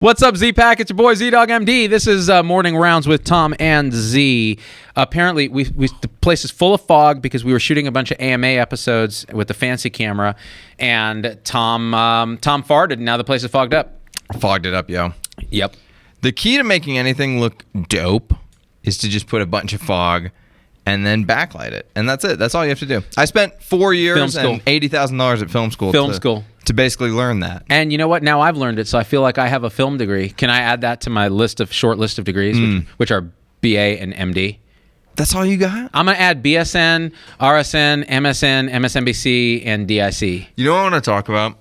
What's up, Z-Pack? It's your boy ZDogg MD. This is Morning Rounds with Tom and Z. Apparently, the place is full of fog because we were shooting a bunch of AMA episodes with the fancy camera, and Tom farted, and now the place is fogged up. Fogged it up, yo. Yep. The key to making anything look dope is to just put a bunch of fog and then backlight it, and that's it. That's all you have to do. I spent 4 years and $80,000 at film school. To basically learn that. And you know what? Now I've learned it, so I feel like I have a film degree. Can I add that to my short list of degrees, which are BA and MD? That's all you got? I'm going to add BSN, RSN, MSN, MSNBC, and DIC. You know what I want to talk about?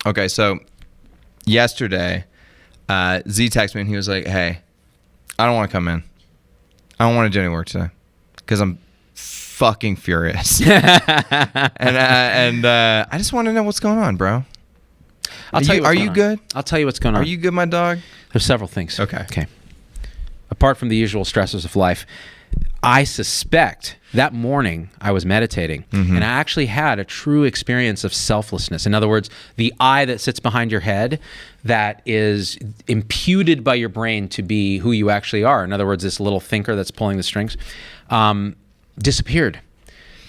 Okay, so yesterday, Z texted me and he was like, hey, I don't want to come in. I don't want to do any work today because I'm fucking furious. and I just want to know what's going on, bro. Are you good? I'll tell you what's going on. Are you good, my dog? There's several things. Okay. Apart from the usual stressors of life, I suspect that morning I was meditating and I actually had a true experience of selflessness. In other words, the I that sits behind your head that is imputed by your brain to be who you actually are. In other words, this little thinker that's pulling the strings disappeared.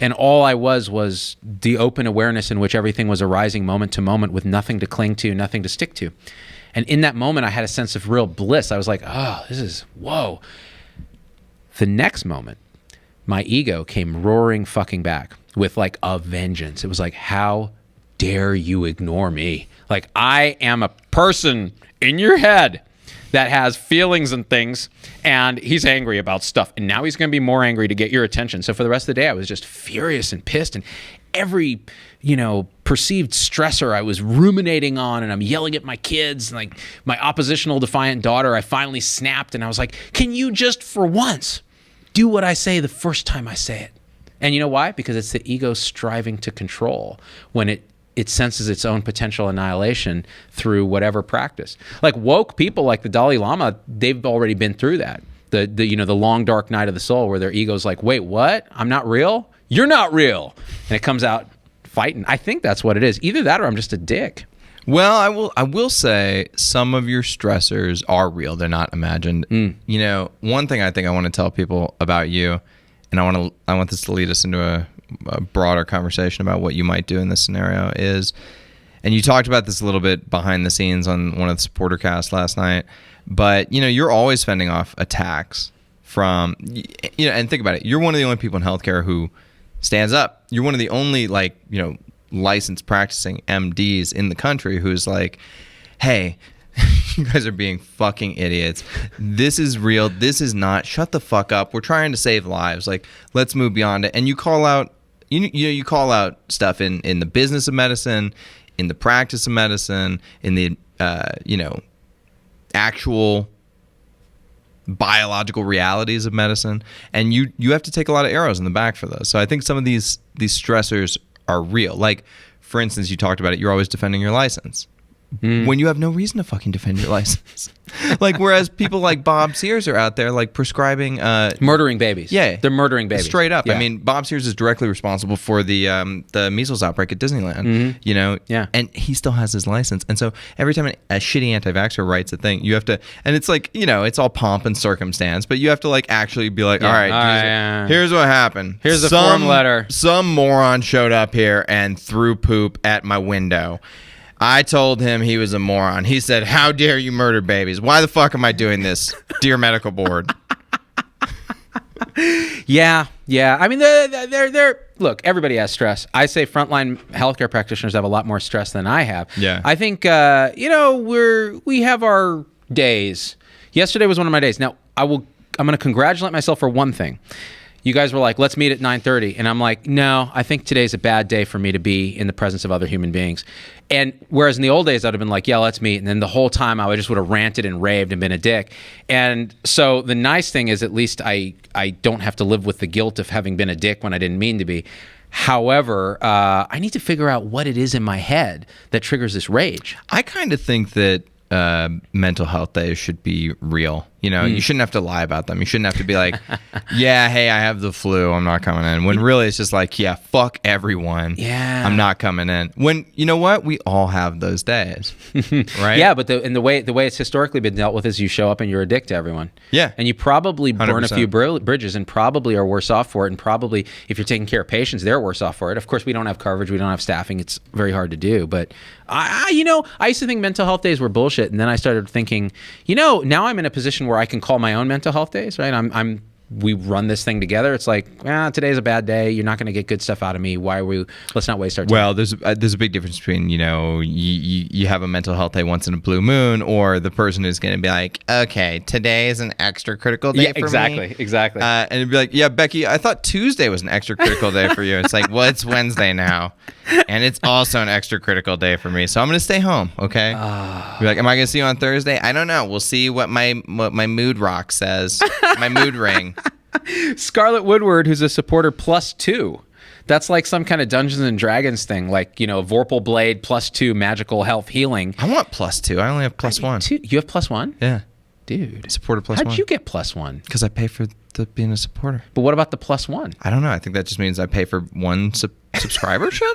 And all I was the open awareness in which everything was arising moment to moment with nothing to cling to, nothing to stick to. And in that moment, I had a sense of real bliss. I was like, oh, this is, whoa. The next moment, my ego came roaring fucking back with like a vengeance. It was like, how dare you ignore me? Like, I am a person in your head that has feelings and things, and he's angry about stuff. And now he's going to be more angry to get your attention. So for the rest of the day, I was just furious and pissed. And every, perceived stressor I was ruminating on, and I'm yelling at my kids, and like my oppositional defiant daughter, I finally snapped, and I was like, can you just for once do what I say the first time I say it? And you know why? Because it's the ego striving to control when it senses its own potential annihilation through whatever practice. Like woke people like the Dalai Lama, they've already been through that. The long dark night of the soul where their ego's like, wait, what? I'm not real? You're not real. And it comes out fighting. I think that's what it is. Either that or I'm just a dick. Well, I will say some of your stressors are real. They're not imagined. One thing I think I want to tell people about you, and I want this to lead us into a broader conversation about what you might do in this scenario is, and you talked about this a little bit behind the scenes on one of the supporter casts last night, but you're always fending off attacks from, and think about it, you're one of the only people in healthcare who stands up. You're one of the only licensed practicing MDs in the country who's like, hey, you guys are being fucking idiots. This is real. This is not. Shut the fuck up. We're trying to save lives. Like, let's move beyond it. And you call out, you call out stuff in the business of medicine, in the practice of medicine, in the actual biological realities of medicine, and you have to take a lot of arrows in the back for those. So I think some of these stressors are real. Like, for instance, you talked about it. You're always defending your license. When you have no reason to fucking defend your license. Like, whereas people like Bob Sears are out there like prescribing murdering babies. Yeah, they're murdering babies straight up. Yeah. I mean, Bob Sears is directly responsible for the measles outbreak at Disneyland. Yeah, and he still has his license. And so every time a shitty anti-vaxxer writes a thing, you have to, and it's like, it's all pomp and circumstance, but you have to like actually be like, all right, here's what happened. Here's the form letter. Some moron showed up here and threw poop at my window. I told him he was a moron. He said, how dare you murder babies? Why the fuck am I doing this, dear medical board? Yeah. I mean, they're look, everybody has stress. I say frontline healthcare practitioners have a lot more stress than I have. Yeah. I think, we have our days. Yesterday was one of my days. Now, I'm going to congratulate myself for one thing. You guys were like, let's meet at 9:30. And I'm like, no, I think today's a bad day for me to be in the presence of other human beings. And whereas in the old days, I'd have been like, yeah, let's meet. And then the whole time I would have ranted and raved and been a dick. And so the nice thing is at least I don't have to live with the guilt of having been a dick when I didn't mean to be. However, I need to figure out what it is in my head that triggers this rage. I kind of think that mental health days should be real. You know, you shouldn't have to lie about them. You shouldn't have to be like, yeah, hey, I have the flu, I'm not coming in. When really it's just like, yeah, fuck everyone. Yeah. I'm not coming in. When, you know what? We all have those days, right? Yeah, but the way it's historically been dealt with is you show up and you're a dick to everyone. Yeah. And you probably burn 100%. a few bridges and probably are worse off for it. And probably if you're taking care of patients, they're worse off for it. Of course, we don't have coverage. We don't have staffing. It's very hard to do. But I used to think mental health days were bullshit. And then I started thinking, now I'm in a position where I can call my own mental health days, right? We run this thing together. It's like, today's a bad day. You're not going to get good stuff out of me. Let's not waste our time. Well, there's a big difference between, you have a mental health day once in a blue moon, or the person who's going to be like, okay, today is an extra critical day for me. Exactly. And it'd be like, yeah, Becky, I thought Tuesday was an extra critical day for you. It's like, well, it's Wednesday now. And it's also an extra critical day for me. So I'm going to stay home, okay? Be like, am I going to see you on Thursday? I don't know. We'll see what my mood rock says. My mood ring. Scarlett Woodward, who's a supporter +2. That's like some kind of Dungeons and Dragons thing, like, Vorpal Blade +2 magical health healing. I want +2. I only have +1. You have +1? Yeah. Dude. Supporter +1. How'd you get +1? Because I pay for being a supporter. But what about the +1? I don't know. I think that just means I pay for one subscribership.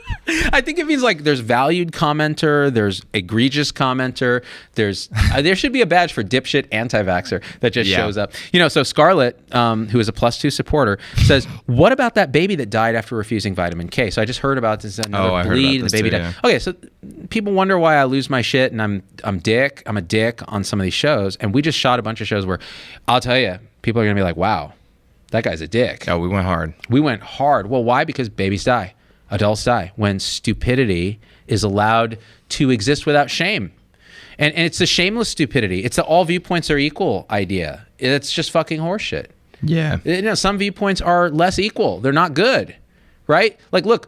I think it means like there's valued commenter, there's egregious commenter, there should be a badge for dipshit anti-vaxxer that just shows up. So Scarlett, who is a +2 supporter, says, what about that baby that died after refusing vitamin K? So I just heard about this another bleed, and the baby died. Okay, so people wonder why I lose my shit and I'm a dick on some of these shows, and we just shot a bunch of shows where I'll tell you, people are gonna be like, wow, that guy's a dick. Oh, we went hard. Well, why? Because babies die. Adults die when stupidity is allowed to exist without shame. And it's the shameless stupidity. It's the all viewpoints are equal idea. It's just fucking horseshit. Yeah. Some viewpoints are less equal. They're not good, right? Like, look,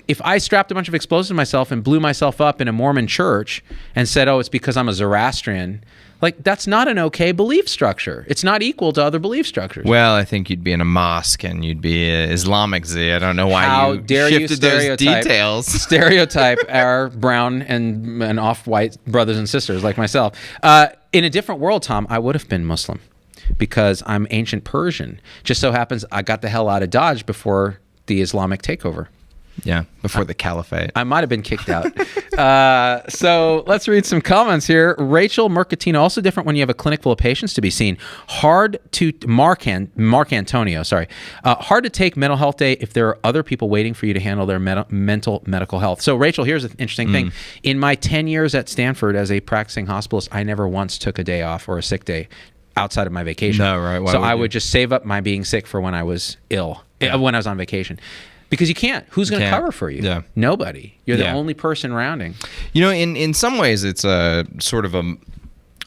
if I strapped a bunch of explosives to myself and blew myself up in a Mormon church and said, oh, it's because I'm a Zoroastrian, like, that's not an okay belief structure. It's not equal to other belief structures. Well, I think you'd be in a mosque and you'd be Islamic Z. I don't know why How you dare shifted those details. Stereotype our brown and off-white brothers and sisters like myself. In a different world, Tom, I would have been Muslim because I'm ancient Persian. Just so happens I got the hell out of Dodge before the Islamic takeover. Yeah, before the caliphate. I might have been kicked out. So let's read some comments here. Rachel Mercatino, also different when you have a clinic full of patients to be seen. Hard to Mark Antonio, sorry. Hard to take mental health day if there are other people waiting for you to handle their medical health. So Rachel, here's an interesting thing. In my 10 years at Stanford as a practicing hospitalist, I never once took a day off or a sick day outside of my vacation. No, right. Why so would I you? would just save up my being sick for when I was ill, when I was on vacation. Because you can't. Who's going to cover for you? Yeah. Nobody. You're the only person rounding. In some ways, it's a sort of a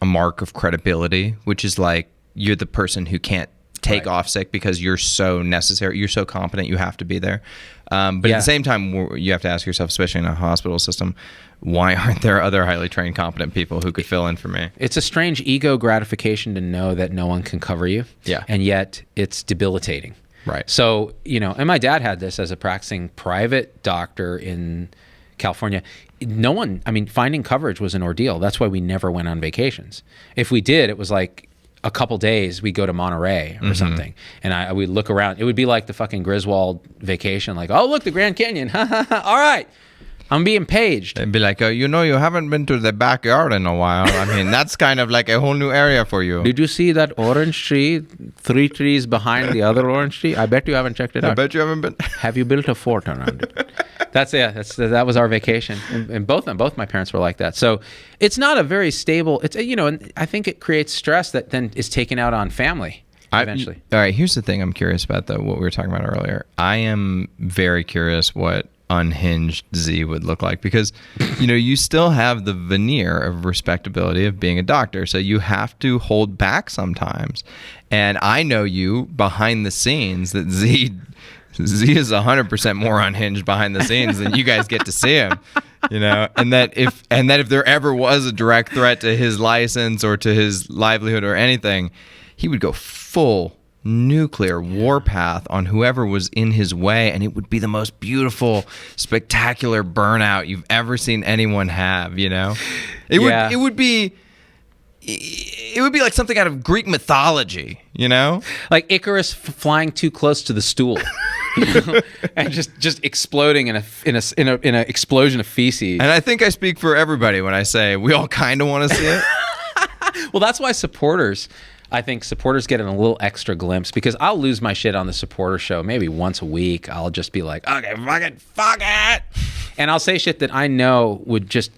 mark of credibility, which is like you're the person who can't take off sick because you're so necessary. You're so competent. You have to be there. But at the same time, you have to ask yourself, especially in a hospital system, why aren't there other highly trained, competent people who could fill in for me? It's a strange ego gratification to know that no one can cover you. Yeah. And yet it's debilitating. Right. So, and my dad had this as a practicing private doctor in California. Finding coverage was an ordeal. That's why we never went on vacations. If we did, it was like a couple days, we'd go to Monterey or something. And we'd look around. It would be like the fucking Griswold vacation. Like, oh, look, the Grand Canyon. All right. I'm being paged. They'd be like, oh, you haven't been to the backyard in a while. I mean, that's kind of like a whole new area for you. Did you see that orange tree, 3 trees behind the other orange tree? I bet you haven't checked it out. I bet you haven't been. Have you built a fort around it? That was our vacation. And both my parents were like that. So it's not a very stable, and I think it creates stress that then is taken out on family eventually. All right, here's the thing I'm curious about, though, what we were talking about earlier. I am very curious what unhinged Z would look like, because you still have the veneer of respectability of being a doctor, so you have to hold back sometimes. And I know you behind the scenes that Z is 100% more unhinged behind the scenes than you guys get to see him. And that if there ever was a direct threat to his license or to his livelihood or anything, he would go full nuclear warpath on whoever was in his way, and it would be the most beautiful, spectacular burnout you've ever seen anyone have. It would be it would be like something out of Greek mythology, you know? Like Icarus flying too close to the stool. You know? And just exploding in a explosion of feces. And I think I speak for everybody when I say we all kind of want to see it. Well, that's why I think supporters get a little extra glimpse, because I'll lose my shit on the supporter show maybe once a week. I'll just be like, okay, fuck it. And I'll say shit that I know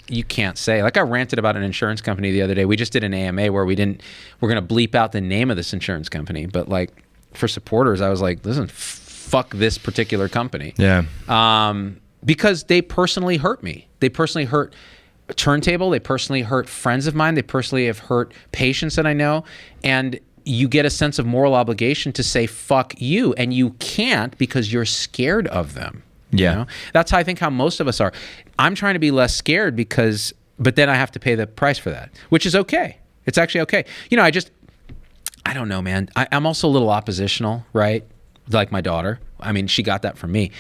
you can't say. Like I ranted about an insurance company the other day. We just did an AMA where we're going to bleep out the name of this insurance company. But like for supporters, I was like, listen, fuck this particular company. Yeah. Because they personally hurt me. They personally hurt Turntable. They personally hurt friends of mine. They personally have hurt patients that I know. And you get a sense of moral obligation to say, fuck you. And you can't because you're scared of them. Yeah. You know? That's how most of us are. I'm trying to be less scared but then I have to pay the price for that, which is okay. It's actually okay. You know, I don't know, man. I'm also a little oppositional, right? Like my daughter. I mean, she got that from me.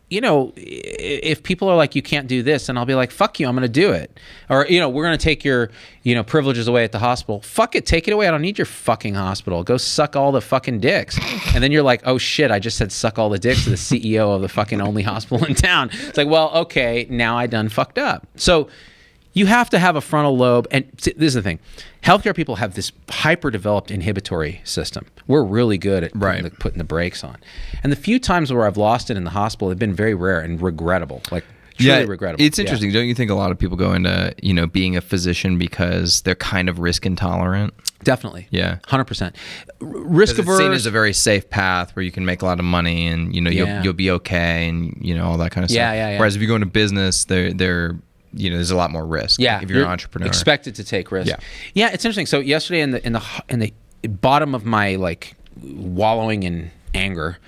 You know, if people are like, you can't do this, and I'll be like, fuck you, I'm going to do it. Or, you know, we're going to take your, privileges away at the hospital. Fuck it, take it away. I don't need your fucking hospital. Go suck all the fucking dicks. And then you're like, oh shit, I just said suck all the dicks to the CEO of the fucking only hospital in town. It's like, well, okay, now I done fucked up. So you have to have a frontal lobe. And this is the thing. Healthcare people have this hyper-developed inhibitory system. We're really good at putting the brakes on. And the few times where I've lost it in the hospital have been very rare and regrettable. Like, truly regrettable. It's interesting. Yeah. Don't you think a lot of people go into, being a physician because they're kind of risk intolerant? Definitely. Yeah. 100%. Risk averse. It's seen as a very safe path where you can make a lot of money and, you'll be okay and, all that kind of stuff. Yeah. Whereas if you go into business, they're there's a lot more risk. Yeah, if you're an entrepreneur, expected to take risk. Yeah, it's interesting. So yesterday, in the bottom of my like wallowing in anger,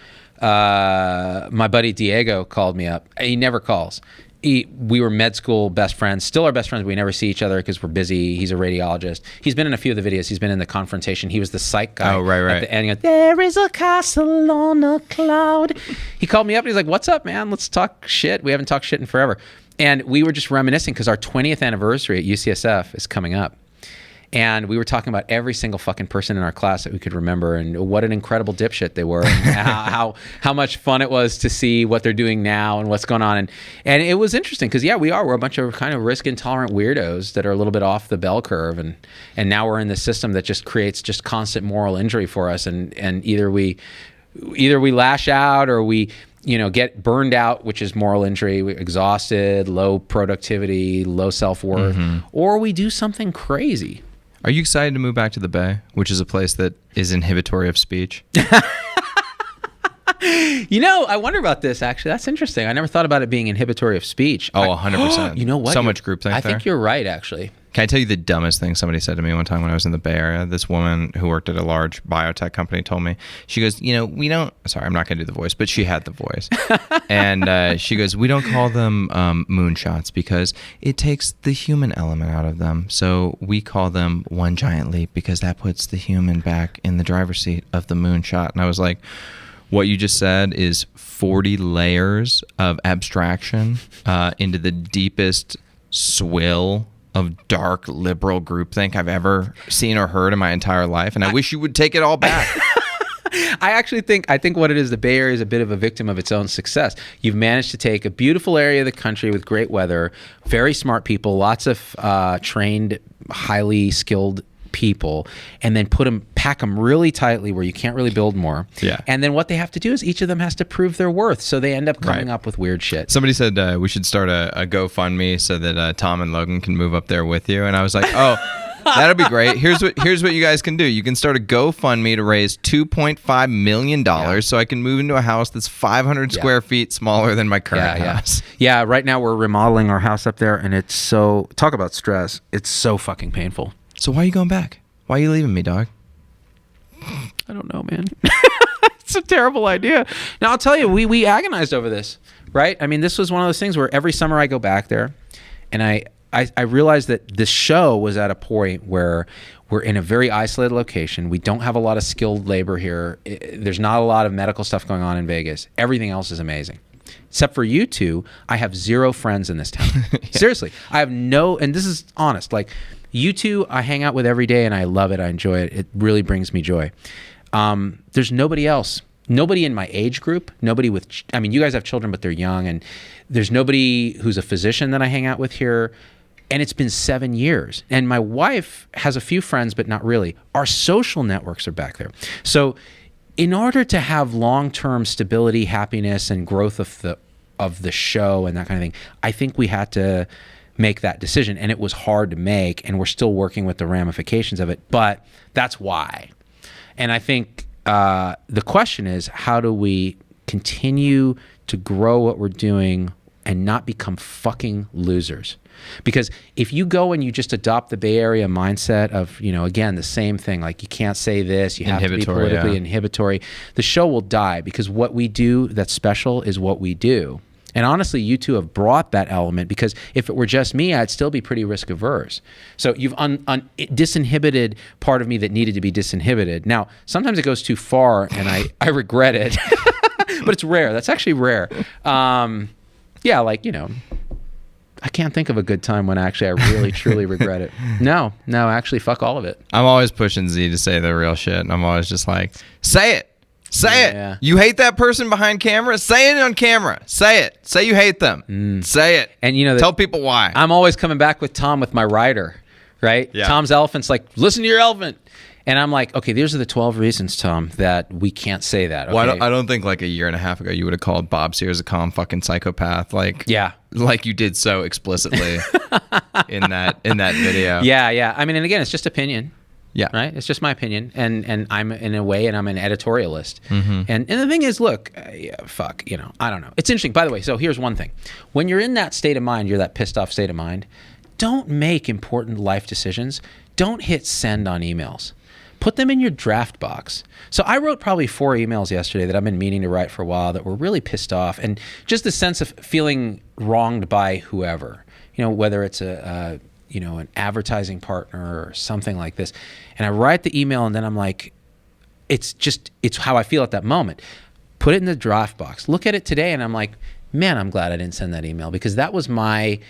my buddy Diego called me up. He never calls. We were med school best friends, still are best friends. We never see each other because we're busy. He's a radiologist. He's been in a few of the videos. He's been in the confrontation. He was the psych guy. Oh, right. At the end, he goes, there is a castle on a cloud. He called me up and he's like, what's up, man? Let's talk shit. We haven't talked shit in forever. And we were just reminiscing because our 20th anniversary at UCSF is coming up. And we were talking about every single fucking person in our class that we could remember and what an incredible dipshit they were and how much fun it was to see what they're doing now and what's going on. And it was interesting because, we're a bunch of kind of risk intolerant weirdos that are a little bit off the bell curve. And now we're in this system that just creates just constant moral injury for us. And either we lash out or we get burned out, which is moral injury, exhausted, low productivity, low self-worth, or we do something crazy. Are you excited to move back to the Bay, which is a place that is inhibitory of speech? I wonder about this, actually. That's interesting. I never thought about it being inhibitory of speech. Oh, 100%. You know what? So much groupthink there. I think you're right, actually. Can I tell you the dumbest thing somebody said to me one time when I was in the Bay Area? This woman who worked at a large biotech company told me, she goes, we don't, sorry, I'm not going to do the voice, but she had the voice. And she goes, we don't call them moonshots because it takes the human element out of them. So we call them one giant leap because that puts the human back in the driver's seat of the moonshot. And I was like, what you just said is 40 layers of abstraction into the deepest swill of dark liberal groupthink I've ever seen or heard in my entire life, and I wish you would take it all back. I think what it is, the Bay Area is a bit of a victim of its own success. You've managed to take a beautiful area of the country with great weather, very smart people, lots of trained, highly skilled people, and then pack them really tightly where you can't really build more. Yeah. And then what they have to do is each of them has to prove their worth. So they end up coming up with weird shit. Somebody said we should start a GoFundMe so that Tom and Logan can move up there with you. And I was like, oh, that'd be great. Here's what you guys can do. You can start a GoFundMe to raise $2.5 million so I can move into a house that's 500 square feet smaller than my current house. Yeah, right now we're remodeling our house up there, and it's so, talk about stress, it's so fucking painful. So why are you going back? Why are you leaving me, dog? I don't know, man. It's a terrible idea. Now, I'll tell you, we agonized over this, right? I mean, this was one of those things where every summer I go back there, and I realized that the show was at a point where we're in a very isolated location. We don't have a lot of skilled labor here. There's not a lot of medical stuff going on in Vegas. Everything else is amazing. Except for you two, I have zero friends in this town. Seriously. I have no, and this is honest, like, You two, I hang out with every day, and I love it. I enjoy it. It really brings me joy. There's nobody else. Nobody in my age group. Nobody with. I mean, you guys have children, but they're young, and there's nobody who's a physician that I hang out with here. And it's been 7 years. And my wife has a few friends, but not really. Our social networks are back there. So in order to have long-term stability, happiness, and growth of the show and that kind of thing, I think we had to make that decision. And it was hard to make, and we're still working with the ramifications of it. But that's why. And I think the question is, how do we continue to grow what we're doing and not become fucking losers? Because if you go and you just adopt the Bay Area mindset of, again, the same thing, like you can't say this, you have to be politically inhibitory, the show will die, because what we do that's special is what we do. And honestly, you two have brought that element, because if it were just me, I'd still be pretty risk averse. So you've disinhibited part of me that needed to be disinhibited. Now, sometimes it goes too far and I regret it, but it's rare. That's actually rare. I can't think of a good time when actually I really truly regret it. No, actually, fuck all of it. I'm always pushing Z to say the real shit, and I'm always just like, say it. Say it. Yeah. You hate that person behind camera? Say it on camera. Say it. Say you hate them. Say it. And tell people why. I'm always coming back with Tom with my rider, right? Yeah. Tom's elephant's like, listen to your elephant. And I'm like, okay, these are the 12 reasons, Tom, that we can't say that. Okay? Well, I don't think like a year and a half ago you would have called Bob Sears a calm fucking psychopath, like you did so explicitly in that video. Yeah. I mean, and again, it's just opinion. Yeah. Right. It's just my opinion, and I'm in a way, and I'm an editorialist. And the thing is, look, fuck, I don't know. It's interesting, by the way. So here's one thing: when you're in that state of mind, you're that pissed off state of mind. Don't make important life decisions. Don't hit send on emails. Put them in your draft box. So I wrote probably 4 emails yesterday that I've been meaning to write for a while that were really pissed off, and just the sense of feeling wronged by whoever, whether it's an advertising partner or something like this. And I write the email, and then I'm like, it's how I feel at that moment. Put it in the draft box. Look at it today, and I'm like, man, I'm glad I didn't send that email, because that was my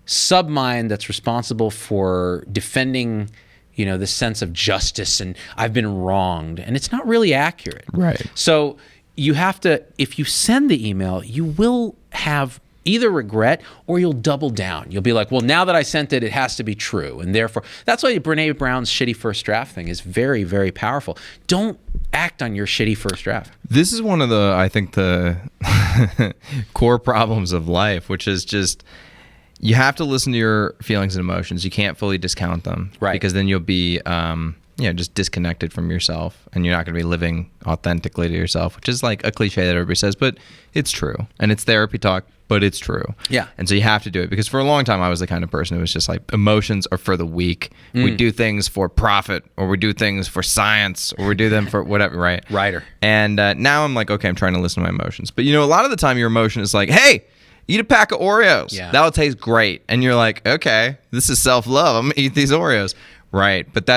submind that's responsible for defending this sense of justice, and I've been wronged, and it's not really accurate. Right. So you have to, if you send the email, you will have either regret or you'll double down. You'll be like, well, now that I sent it, it has to be true. And therefore, that's why Brene Brown's shitty first draft thing is very, very powerful. Don't act on your shitty first draft. This is one of I think the core problems of life, which is just, you have to listen to your feelings and emotions. You can't fully discount them, right? Because then you'll be, just disconnected from yourself, and you're not going to be living authentically to yourself, which is like a cliche that everybody says, but it's true, and it's therapy talk, but it's true. Yeah. And so you have to do it, because for a long time I was the kind of person who was just like, emotions are for the weak. We do things for profit, or we do things for science, or we do them for whatever, right? Writer. And now I'm like, okay, I'm trying to listen to my emotions, but a lot of the time your emotion is like, hey, eat a pack of Oreos. Yeah. That'll taste great. And you're like, okay, this is self-love. I'm going to eat these Oreos. Right. But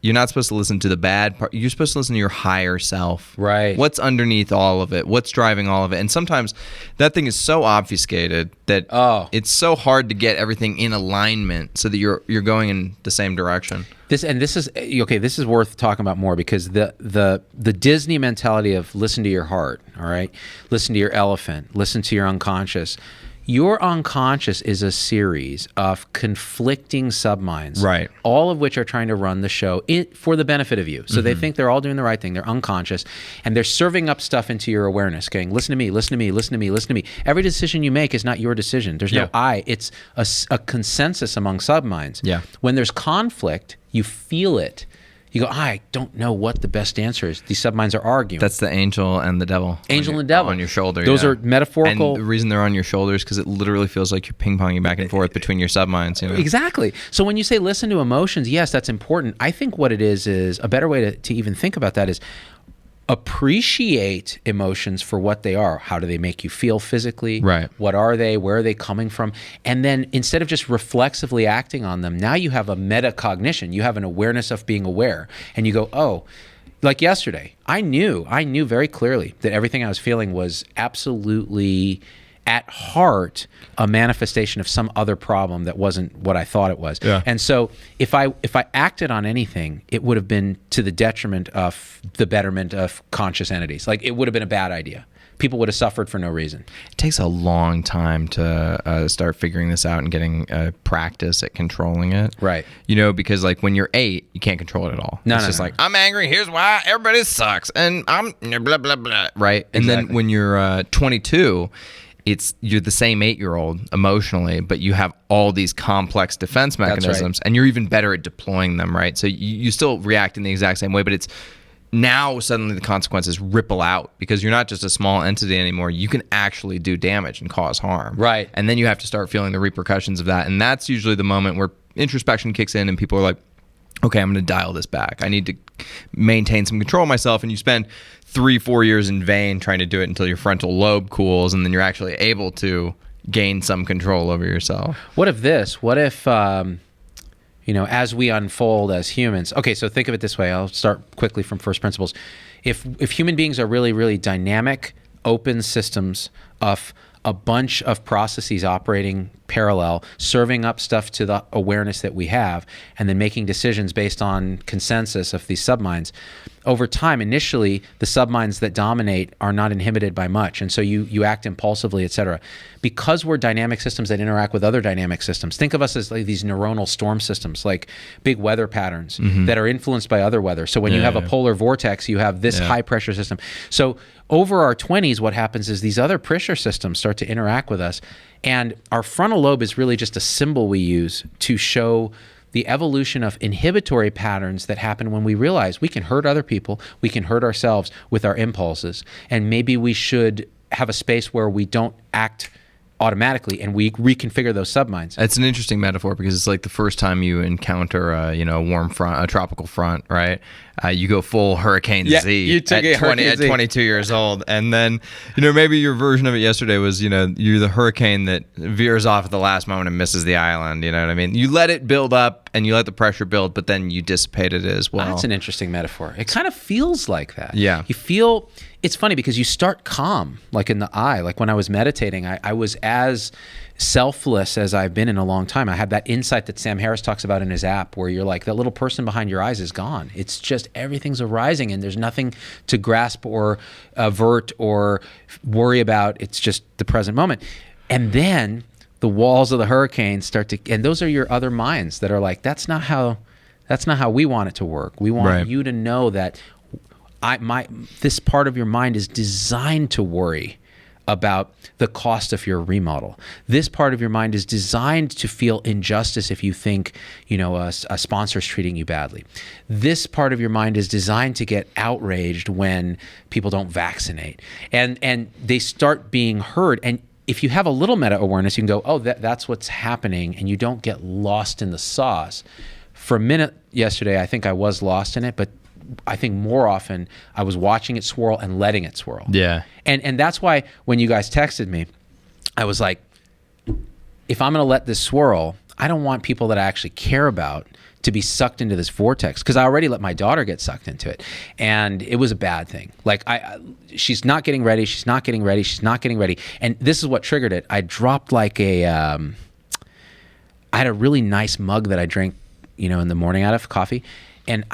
you're not supposed to listen to the bad part. You're supposed to listen to your higher self. Right. What's underneath all of it? What's driving all of it? And sometimes that thing is so obfuscated that it's so hard to get everything in alignment so that you're going in the same direction. This is worth talking about more, because the Disney mentality of listen to your heart, all right? Listen to your elephant, listen to your unconscious. Your unconscious is a series of conflicting subminds, right? All of which are trying to run the show for the benefit of you. So they think they're all doing the right thing. They're unconscious, and they're serving up stuff into your awareness, going, listen to me, listen to me, listen to me, listen to me. Every decision you make is not your decision. There's no I. It's a consensus among subminds. Yeah. When there's conflict, you feel it. You go, I don't know what the best answer is. These subminds are arguing. That's the angel and the devil. Angel and devil. On your shoulder. Those are metaphorical. And the reason they're on your shoulders is because it literally feels like you're ping-ponging back and forth between your subminds. Exactly. So when you say listen to emotions, yes, that's important. I think what it is a better way to even think about that is appreciate emotions for what they are. How do they make you feel physically? Right. What are they? Where are they coming from? And then instead of just reflexively acting on them, now you have a metacognition. You have an awareness of being aware. And you go, oh, like yesterday, I knew very clearly that everything I was feeling was absolutely at heart a manifestation of some other problem that wasn't what I thought it was. Yeah. And so if I acted on anything, it would have been to the detriment of the betterment of conscious entities. Like, it would have been a bad idea. People would have suffered for no reason. It takes a long time to start figuring this out and getting practice at controlling it. Right. You know, because like when you're 8, you can't control it at all. No, it's no, just no. like, I'm angry. Here's why. Everybody sucks. And I'm blah, blah, blah. Right. And Exactly. then when you're 22, you're the same 8-year-old emotionally, but you have all these complex defense mechanisms, and you're even better at deploying them. Right. So you still react in the exact same way, but it's now suddenly the consequences ripple out because you're not just a small entity anymore. You can actually do damage and cause harm. Right. And then you have to start feeling the repercussions of that. And that's usually the moment where introspection kicks in and people are like, okay, I'm going to dial this back. I need to maintain some control of myself. And you spend 3-4 years in vain trying to do it until your frontal lobe cools, and then you're actually able to gain some control over yourself. What if, as we unfold as humans, okay, so think of it this way. I'll start quickly from first principles. If human beings are really, really dynamic, open systems of a bunch of processes operating parallel, serving up stuff to the awareness that we have, and then making decisions based on consensus of these subminds, over time, initially, the subminds that dominate are not inhibited by much, and so you act impulsively, etc. Because we're dynamic systems that interact with other dynamic systems, think of us as like these neuronal storm systems, like big weather patterns that are influenced by other weather. So when you have a polar vortex, you have this high pressure system. So over our 20s, what happens is these other pressure systems start to interact with us, and our frontal lobe is really just a symbol we use to show the evolution of inhibitory patterns that happen when we realize we can hurt other people, we can hurt ourselves with our impulses, and maybe we should have a space where we don't act automatically and we reconfigure those subminds. It's an interesting metaphor because it's like the first time you encounter a warm front, a tropical front, right? You go full Hurricane Z you took at 22 years old, and then maybe your version of it yesterday was you're the hurricane that veers off at the last moment and misses the island. You know what I mean? You let it build up and you let the pressure build, but then you dissipate it as well. That's an interesting metaphor. It kind of feels like that. Yeah. You feel, it's funny because you start calm, like in the eye. Like when I was meditating, I was as selfless as I've been in a long time. I had that insight that Sam Harris talks about in his app where you're like, that little person behind your eyes is gone. It's just everything's arising and there's nothing to grasp or avert or worry about. It's just the present moment. And then the walls of the hurricane start to, and those are your other minds that are like, that's not how we want it to work. We want you to know that this part of your mind is designed to worry about the cost of your remodel. This part of your mind is designed to feel injustice if you think, a sponsor's treating you badly. This part of your mind is designed to get outraged when people don't vaccinate. And they start being heard. And if you have a little meta-awareness, you can go, oh, that's what's happening, and you don't get lost in the sauce. For a minute yesterday, I think I was lost in it, but I think more often I was watching it swirl and letting it swirl. Yeah. And that's why when you guys texted me, I was like, if I'm going to let this swirl, I don't want people that I actually care about to be sucked into this vortex, because I already let my daughter get sucked into it, and it was a bad thing. Like she's not getting ready, and this is what triggered it. I dropped like I had a really nice mug that I drank, in the morning out of coffee, and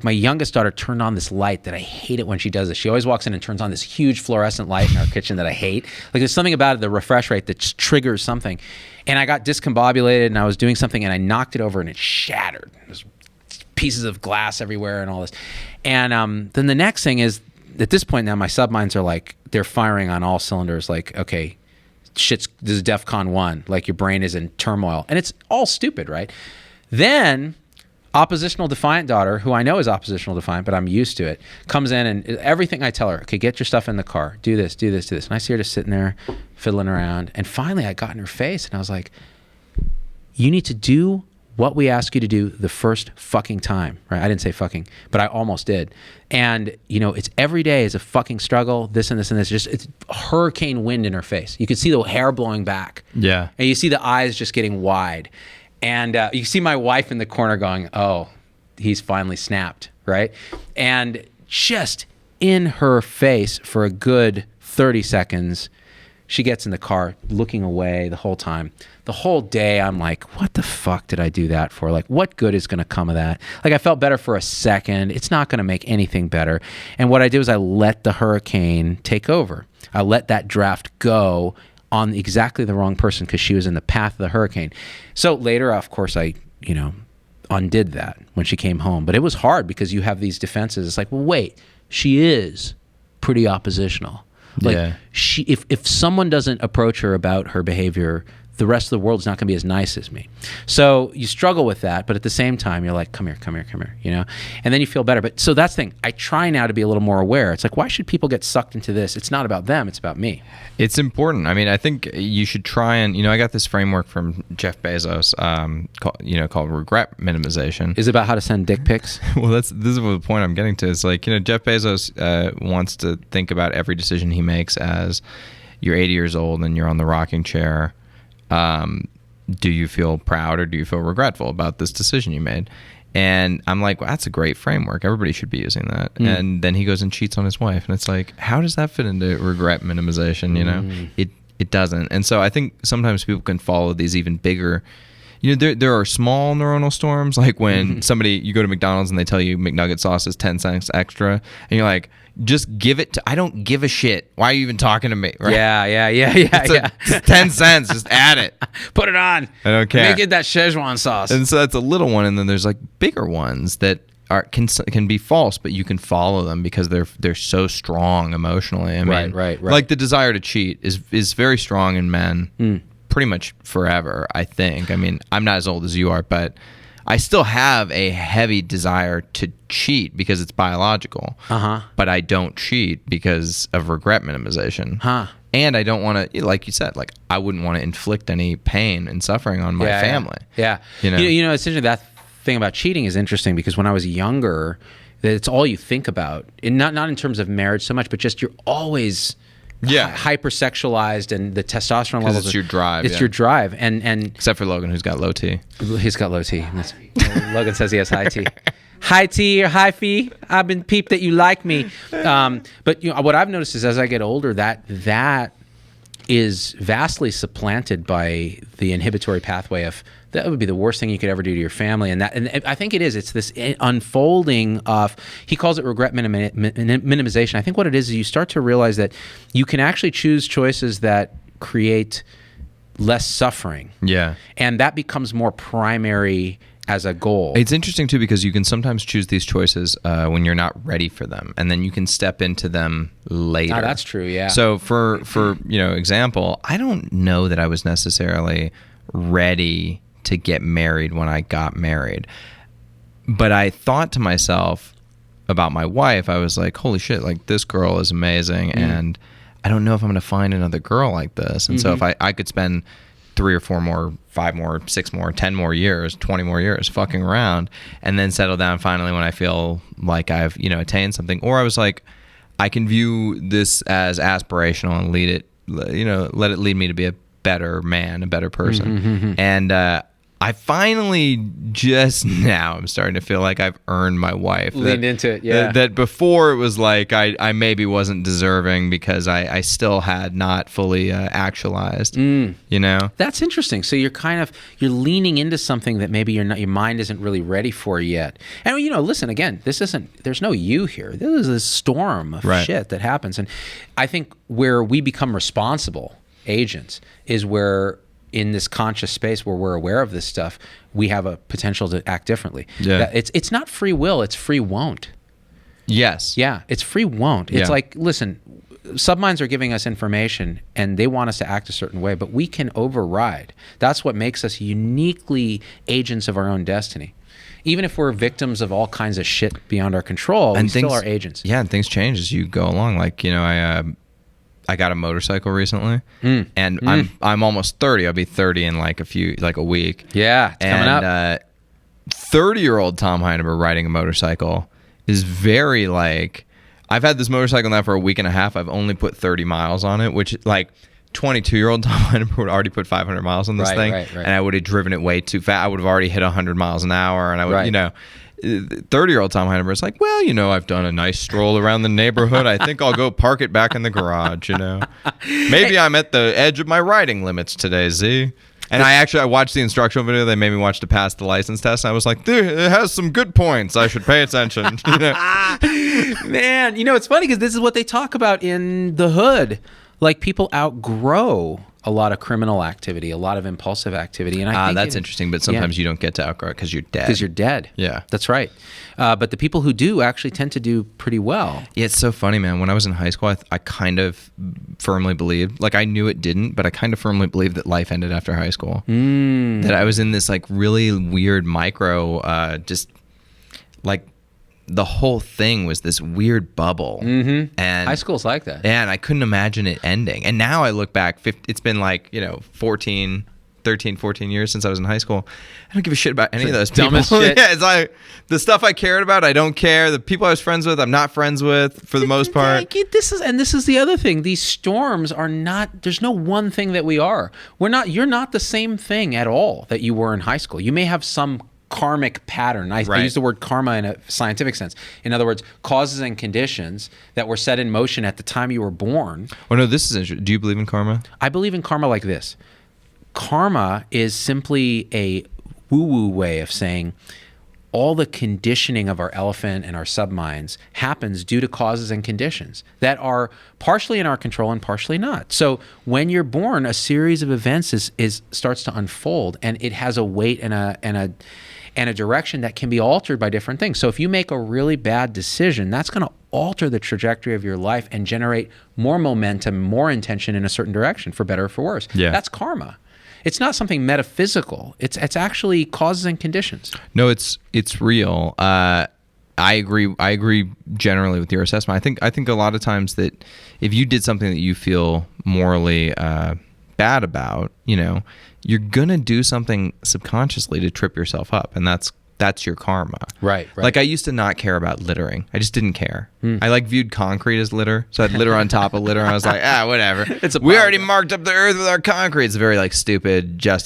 my youngest daughter turned on this light that I hate it when she does this. She always walks in and turns on this huge fluorescent light in our kitchen that I hate. Like there's something about it, the refresh rate that just triggers something. And I got discombobulated and I was doing something and I knocked it over and it shattered. There's pieces of glass everywhere and all this. And then the next thing is, at this point now, my subminds are like, they're firing on all cylinders. Like, okay, this is DEFCON 1. Like your brain is in turmoil. And it's all stupid, right? Then oppositional defiant daughter, who I know is oppositional defiant, but I'm used to it, comes in and everything I tell her, okay, get your stuff in the car, do this. And I see her just sitting there fiddling around. And finally I got in her face and I was like, you need to do what we ask you to do the first fucking time, right? I didn't say fucking, but I almost did. And it's every day is a fucking struggle, this and this and this. Just it's hurricane wind in her face. You can see the hair blowing back. Yeah. And you see the eyes just getting wide. And you see my wife in the corner going, oh, he's finally snapped, right? And just in her face for a good 30 seconds, She gets in the car looking away the whole time. The whole day I'm like, what the fuck did I do that for? Like, what good is going to come of that? Like, I felt better for a second. It's not going to make anything better. And what I did was I let the hurricane take over. I let that draft go on exactly the wrong person because she was in the path of the hurricane. So later, of course, I, undid that when she came home. But it was hard because you have these defenses. It's like, well, wait, she is pretty oppositional. Like if someone doesn't approach her about her behavior, the rest of the world's not going to be as nice as me. So you struggle with that, but at the same time, you're like, come here, and then you feel better. But so that's the thing. I try now to be a little more aware. It's like, why should people get sucked into this? It's not about them. It's about me. It's important. I mean, I think you should try and, I got this framework from Jeff Bezos, called regret minimization. Is it about how to send dick pics? Well, this is the point I'm getting to. It's like, Jeff Bezos wants to think about every decision he makes as you're 80 years old and you're on the rocking chair. Do you feel proud or do you feel regretful about this decision you made? And I'm like, well, that's a great framework. Everybody should be using that. And then he goes and cheats on his wife. And it's like, how does that fit into regret minimization? It doesn't. And so I think sometimes people can follow these even bigger. There are small neuronal storms, like when you go to McDonald's and they tell you McNugget sauce is 10 cents extra. And you're like, just give it to, I don't give a shit. Why are you even talking to me? Right? Yeah. It's 10 cents. Just add it. Put it on. I don't care. Make it that Szechuan sauce. And so that's a little one. And then there's like bigger ones that can be false, but you can follow them because they're so strong emotionally. I mean, right. Like the desire to cheat is very strong in men. Pretty much forever, I think. I mean, I'm not as old as you are, but I still have a heavy desire to cheat because it's biological. But I don't cheat because of regret minimization. And I don't want to, like you said, like I wouldn't want to inflict any pain and suffering on my family. Yeah. It's interesting. That thing about cheating is interesting because when I was younger, it's all you think about. And not in terms of marriage so much, but just you're always hypersexualized, and the testosterone levels. It's your drive. It's your drive, and except for Logan, who's got low T. He's got low T. Logan says he has high T. High T or high fee. I've been peeped that you like me. But what I've noticed is as I get older, that is vastly supplanted by the inhibitory pathway of that would be the worst thing you could ever do to your family. And I think it is. It's this unfolding of, he calls it regret minimization. I think what it is you start to realize that you can actually choose choices that create less suffering. Yeah. And that becomes more primary as a goal. It's interesting too because you can sometimes choose these choices when you're not ready for them, and then you can step into them later. Oh, that's true. Yeah. So for example, I don't know that I was necessarily ready to get married when I got married, but I thought to myself about my wife. I was like, holy shit, like this girl is amazing, and I don't know if I'm going to find another girl like this. And so if I could spend 3 or 4 more, 5 more, 6 more, 10 more years, 20 more years fucking around, and then settle down finally when I feel like I've, attained something. Or I was like, I can view this as aspirational and let it lead me to be a better man, a better person. And I finally just now I'm starting to feel like I've earned my wife. Leaned into it, yeah. That before it was like I maybe wasn't deserving because I still had not fully actualized. That's interesting. So you're you're leaning into something that maybe your mind isn't really ready for yet. And listen, again, there's no you here. This is a storm of shit that happens. And I think where we become responsible agents is where, in this conscious space where we're aware of this stuff, we have a potential to act differently. Yeah. It's not free will, it's free won't. Yes. Yeah, it's free won't. It's like, listen, subminds are giving us information and they want us to act a certain way, but we can override. That's what makes us uniquely agents of our own destiny. Even if we're victims of all kinds of shit beyond our control, we still are agents. Yeah, and things change as you go along. Like, I got a motorcycle recently, and I'm almost 30. I'll be 30 in like a week. Yeah, it's coming up. 30-year-old Tom Heineber riding a motorcycle is very like, I've had this motorcycle now for a week and a half. I've only put 30 miles on it, which like 22-year-old Tom Heineberg would already put 500 miles on this thing, and I would have driven it way too fast. I would have already hit 100 miles an hour, and I would, 30-year-old Tom Heineberg's like, well, I've done a nice stroll around the neighborhood. I think I'll go park it back in the garage, Maybe I'm at the edge of my riding limits today, Z. And I watched the instructional video. They made me watch to pass the license test. And I was like, dude, it has some good points. I should pay attention. Man, it's funny because this is what they talk about in the hood. Like, people outgrow a lot of criminal activity, a lot of impulsive activity. And I think that's interesting, but sometimes you don't get to outgrow it because you're dead. Because you're dead. Yeah. That's right. But the people who do actually tend to do pretty well. Yeah, it's so funny, man. When I was in high school, I kind of firmly believed, like I knew it didn't, but I kind of firmly believed that life ended after high school. That I was in this like really weird micro, just like the whole thing was this weird bubble. And high school's like that. And I couldn't imagine it ending. And now I look back, it's been like, 13, 14 years since I was in high school. I don't give a shit about any of those people. Dumbest shit. Yeah, it's like the stuff I cared about, I don't care. The people I was friends with, I'm not friends with for the most part. This is the other thing. These storms are not, there's no one thing that we are. You're not the same thing at all that you were in high school. You may have some karmic pattern. I use the word karma in a scientific sense. In other words, causes and conditions that were set in motion at the time you were born. Oh no, this is interesting. Do you believe in karma? I believe in karma like this. Karma is simply a woo-woo way of saying all the conditioning of our elephant and our subminds happens due to causes and conditions that are partially in our control and partially not. So when you're born, a series of events starts to unfold, and it has a weight and a direction that can be altered by different things. So if you make a really bad decision, that's going to alter the trajectory of your life and generate more momentum, more intention in a certain direction, for better or for worse. Yeah. That's karma. It's not something metaphysical. It's actually causes and conditions. No, it's real. I agree generally with your assessment. I think a lot of times that if you did something that you feel morally bad about, you're gonna do something subconsciously to trip yourself up, and that's your karma. Right. Like I used to not care about littering. I just didn't care. I viewed concrete as litter. So I'd litter on top of litter. And I was like, whatever. We already marked up the earth with our concrete. It's very like stupid. I was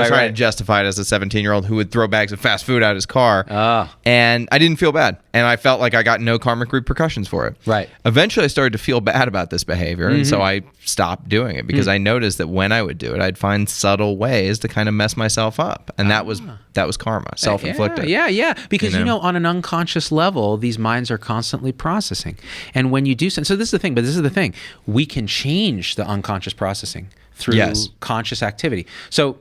trying to justify it as a 17-year-old who would throw bags of fast food out of his car. And I didn't feel bad. And I felt like I got no karmic repercussions for it. Right. Eventually I started to feel bad about this behavior. And so I stopped doing it because I noticed that when I would do it, I'd find subtle ways to kind of mess myself up. And that was karma, self-inflicted. Yeah. Because, on an unconscious level, these minds are constantly processing. And when you do so this is the thing. We can change the unconscious processing through conscious activity. So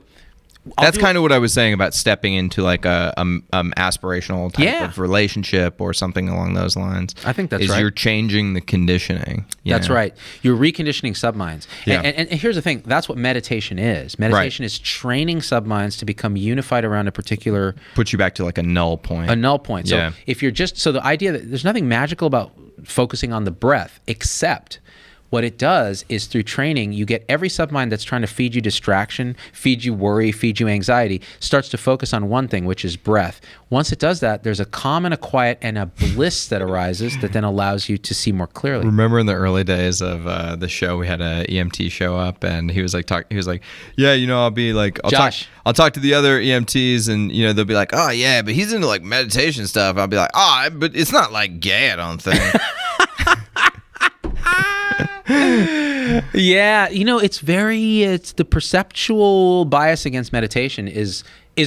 that's kind of what I was saying about stepping into like a aspirational type of relationship or something along those lines. I think that's right. You're changing the conditioning. That's right. You're reconditioning subminds. Yeah. And here's the thing. That's what meditation is. Meditation is training subminds to become unified around a particular... Puts you back to like a null point. A null point. So if you're so the idea that there's nothing magical about focusing on the breath, except... what it does is through training, you get every submind that's trying to feed you distraction, feed you worry, feed you anxiety, starts to focus on one thing, which is breath. Once it does that, there's a calm and a quiet and a bliss that arises that then allows you to see more clearly. Remember in the early days of the show, we had an EMT show up, and he was like, yeah, I'll be like, I'll talk to the other EMTs, and they'll be like, oh yeah, but he's into like meditation stuff. I'll be like, but it's not like gay, I don't think. Yeah, it's the perceptual bias against meditation is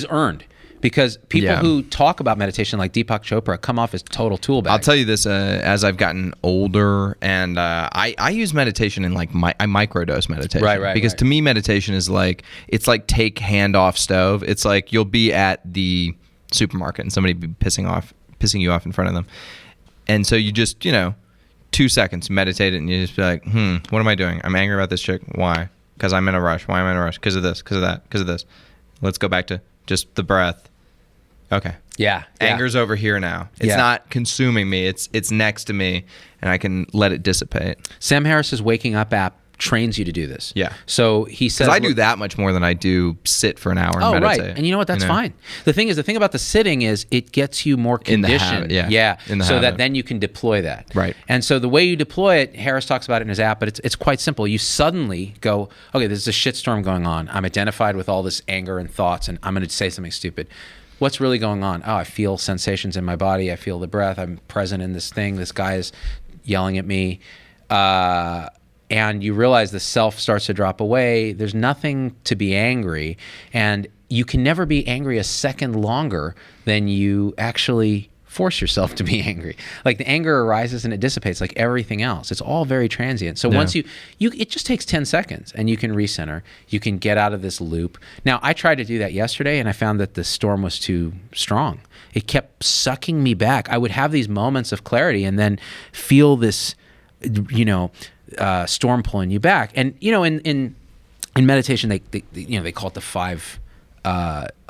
earned because people who talk about meditation like Deepak Chopra come off as total tool bags. I'll tell you this, as I've gotten older, and I use meditation in like I microdose meditation. Right. Because to me, meditation is like, it's like take hand off stove. It's like you'll be at the supermarket and somebody be pissing you off in front of them. And so you just, 2 seconds, meditate it, and you just be like, what am I doing? I'm angry about this chick. Why? Because I'm in a rush. Why am I in a rush? Because of this, because of that, because of this. Let's go back to just the breath. Okay. Yeah. Anger's over here now. It's not consuming me. It's next to me, and I can let it dissipate. Sam Harris's Waking Up app trains you to do this. Yeah. So he says, Because I do that much more than I do sit for an hour and meditate. Right. And you know what? That's fine. The thing about the sitting is it gets you more conditioned. In the so habit. that then you can deploy that. Right. And so the way you deploy it, Harris talks about it in his app, but it's quite simple. You suddenly go, okay, there's a shitstorm going on. I'm identified with all this anger and thoughts, and I'm going to say something stupid. What's really going on? Oh, I feel sensations in my body. I feel the breath. I'm present in this thing. This guy is yelling at me. And you realize the self starts to drop away. There's nothing to be angry. And you can never be angry a second longer than you actually force yourself to be angry. Like the anger arises and it dissipates like everything else. It's all very transient. So once you it just takes 10 seconds and you can recenter. You can get out of this loop. Now, I tried to do that yesterday and I found that the storm was too strong. It kept sucking me back. I would have these moments of clarity and then feel this, storm pulling you back. And in meditation they call it the 5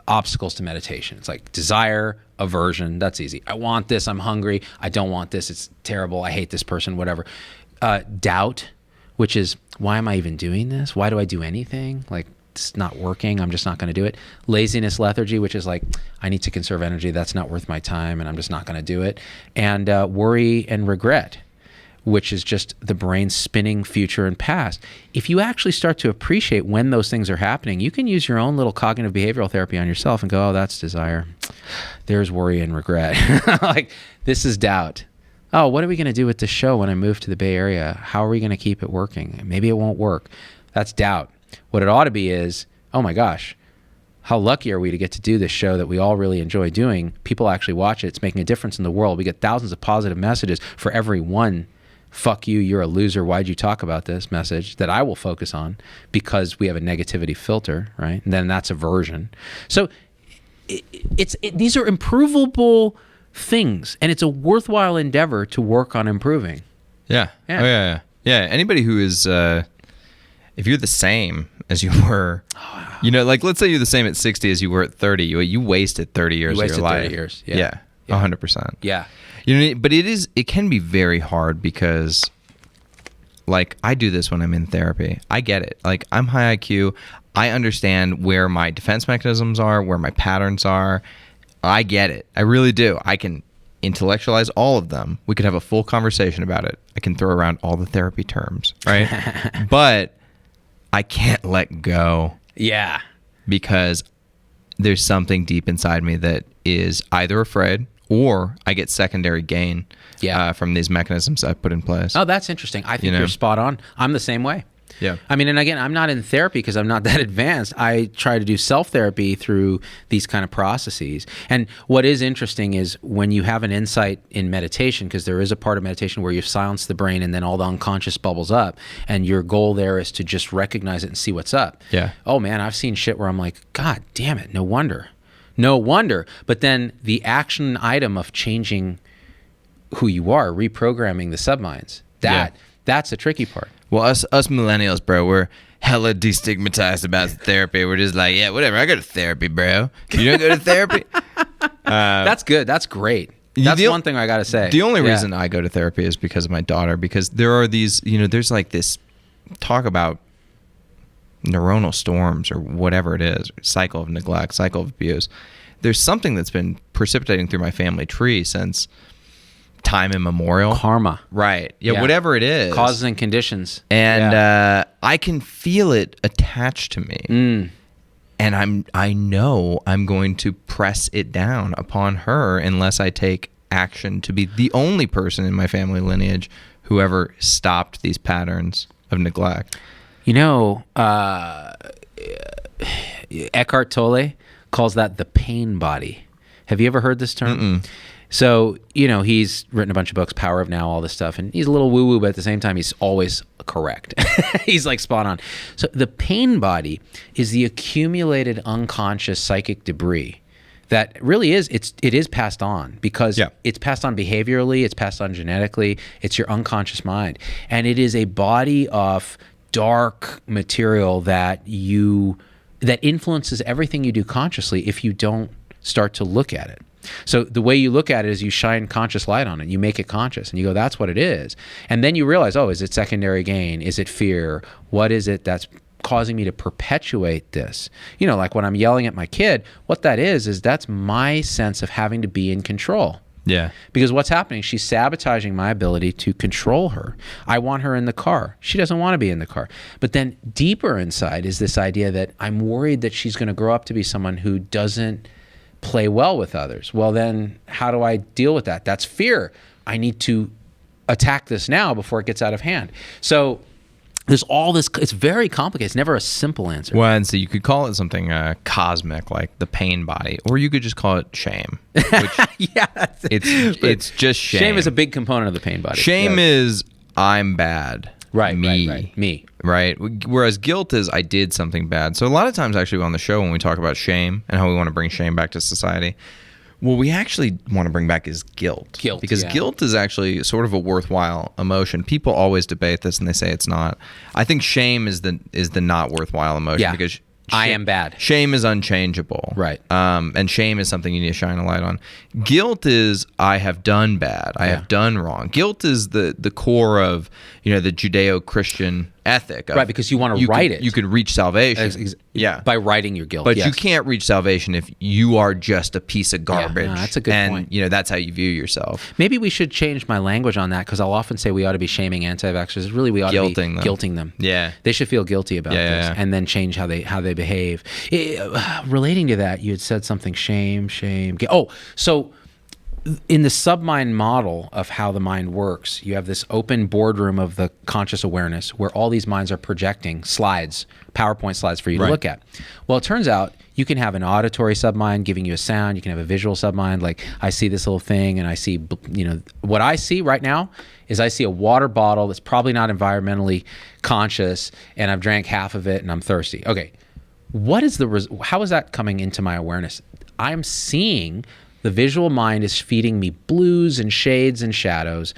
obstacles to meditation. It's like desire, aversion, that's easy. I want this, I'm hungry. I don't want this, it's terrible, I hate this person, whatever. Doubt, which is, why am I even doing this? Why do I do anything? Like, it's not working, I'm just not going to do it. Laziness, lethargy, which is like, I need to conserve energy, that's not worth my time and I'm just not going to do it. And worry and regret, which is just the brain spinning future and past. If you actually start to appreciate when those things are happening, you can use your own little cognitive behavioral therapy on yourself and go, oh, that's desire. There's worry and regret. Like, this is doubt. Oh, what are we going to do with this show when I move to the Bay Area? How are we going to keep it working? Maybe it won't work. That's doubt. What it ought to be is, oh my gosh, how lucky are we to get to do this show that we all really enjoy doing? People actually watch it. It's making a difference in the world. We get thousands of positive messages for every one fuck you, you're a loser, why'd you talk about this message that I will focus on because we have a negativity filter, right? And then that's aversion. So these are improvable things, and it's a worthwhile endeavor to work on improving. Yeah. Yeah. Oh, yeah. Anybody who is, if you're the same as you were, like let's say you're the same at 60 as you were at 30, you wasted 30 years of your life. 30 years. Yeah. 100%. Yeah. But it can be very hard because, like, I do this when I'm in therapy. I get it. Like, I'm high IQ. I understand where my defense mechanisms are, where my patterns are. I get it. I really do. I can intellectualize all of them. We could have a full conversation about it. I can throw around all the therapy terms, right? But I can't let go. Yeah. Because there's something deep inside me that is either afraid or I get secondary gain from these mechanisms I've put in place. Oh, that's interesting. I think you're spot on. I'm the same way. Yeah. I mean, and again, I'm not in therapy because I'm not that advanced. I try to do self-therapy through these kind of processes. And what is interesting is when you have an insight in meditation, because there is a part of meditation where you silence the brain and then all the unconscious bubbles up, and your goal there is to just recognize it and see what's up. Yeah. Oh man, I've seen shit where I'm like, God damn it, no wonder. No wonder. But then the action item of changing who you are, reprogramming the subminds, that's the tricky part. Well, us millennials, bro, we're hella destigmatized about therapy. We're just like, yeah, whatever. I go to therapy, bro. You don't go to therapy? That's good. That's great. That's one thing I got to say. The only reason I go to therapy is because of my daughter, because there are these, there's like this talk about neuronal storms or whatever it is, cycle of neglect, cycle of abuse. There's something that's been precipitating through my family tree since time immemorial. Karma. Right. Yeah, whatever it is. Causes and conditions. And I can feel it attached to me. And I know I'm going to press it down upon her unless I take action to be the only person in my family lineage who ever stopped these patterns of neglect. Eckhart Tolle calls that the pain body. Have you ever heard this term? Mm-mm. So, he's written a bunch of books, Power of Now, all this stuff, and he's a little woo-woo, but at the same time, he's always correct. He's like spot on. So the pain body is the accumulated unconscious psychic debris that really is, it is passed on because it's passed on behaviorally, it's passed on genetically, it's your unconscious mind. And it is a body of dark material that influences everything you do consciously if you don't start to look at it. So the way you look at it is you shine conscious light on it. You make it conscious and you go, that's what it is. And then you realize, oh, is it secondary gain? Is it fear? What is it that's causing me to perpetuate this? You know, like when I'm yelling at my kid, what that is that's my sense of having to be in control. Yeah. Because what's happening, she's sabotaging my ability to control her. I want her in the car. She doesn't want to be in the car. But then deeper inside is this idea that I'm worried that she's going to grow up to be someone who doesn't play well with others. Well, then how do I deal with that? That's fear. I need to attack this now before it gets out of hand. So there's all this, it's very complicated. It's never a simple answer. Well, and so you could call it something cosmic, like the pain body, or you could just call it shame. Which yeah. It's just shame. Shame is a big component of the pain body. Shame is I'm bad. Right, me. right. Me. Right? Whereas guilt is I did something bad. So a lot of times actually on the show when we talk about shame and how we want to bring shame back to society, what we actually want to bring back is guilt. Because guilt is actually sort of a worthwhile emotion. People always debate this and they say it's not. I think shame is the not worthwhile emotion because I am bad. Shame is unchangeable. Right. And shame is something you need to shine a light on. Guilt is I have done bad. I have done wrong. Guilt is the core of, the Judeo-Christian ethic. Right, because you want to write it. You can reach salvation. By writing your guilt. But you can't reach salvation if you are just a piece of garbage. Yeah, no, that's a good point. And, that's how you view yourself. Maybe we should change my language on that because I'll often say we ought to be shaming anti-vaxxers. Really, we ought to be guilting them. Yeah. They should feel guilty about this and then change how they behave. Relating to that, you had said something shame. So in the submind model of how the mind works, you have this open boardroom of the conscious awareness where all these minds are projecting slides, PowerPoint slides for you to look at. Well, it turns out you can have an auditory submind giving you a sound. You can have a visual submind, like I see this little thing and I see, what I see right now is I see a water bottle that's probably not environmentally conscious and I've drank half of it and I'm thirsty. Okay, how is that coming into my awareness? I'm seeing the visual mind is feeding me blues and shades and shadows.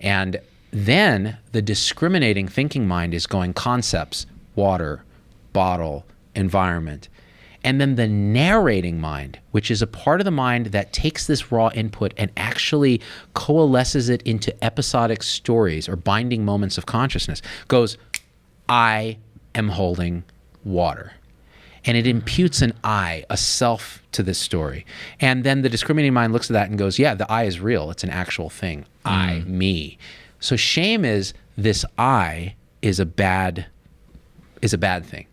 And then the discriminating thinking mind is going concepts, water, bottle, environment. And then the narrating mind, which is a part of the mind that takes this raw input and actually coalesces it into episodic stories or binding moments of consciousness, goes, I am holding water. And it imputes an I, a self, to this story. And then the discriminating mind looks at that and goes, yeah, the I is real. It's an actual thing. I, me. So shame is this I is a bad thing.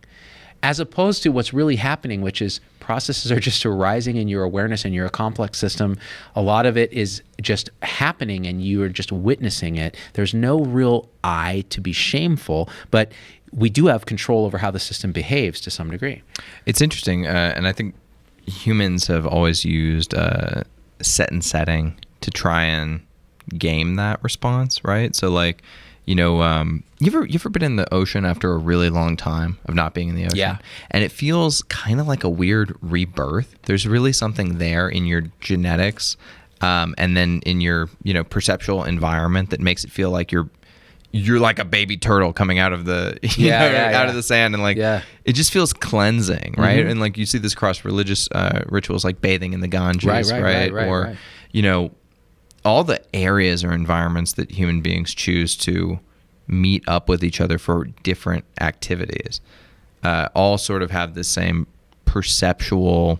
As opposed to what's really happening, which is processes are just arising in your awareness and you're a complex system. A lot of it is just happening and you are just witnessing it. There's no real I to be shameful, but we do have control over how the system behaves to some degree. It's interesting, and I think humans have always used set and setting to try and game that response, right? So like, you ever been in the ocean after a really long time of not being in the ocean? Yeah. And it feels kind of like a weird rebirth. There's really something there in your genetics, and then in your perceptual environment that makes it feel like you're like a baby turtle coming out of the out of the sand, and it just feels cleansing, right? Mm-hmm. And like you see this cross religious rituals like bathing in the Ganges, right? Or all the areas or environments that human beings choose to meet up with each other for different activities, all sort of have the same perceptual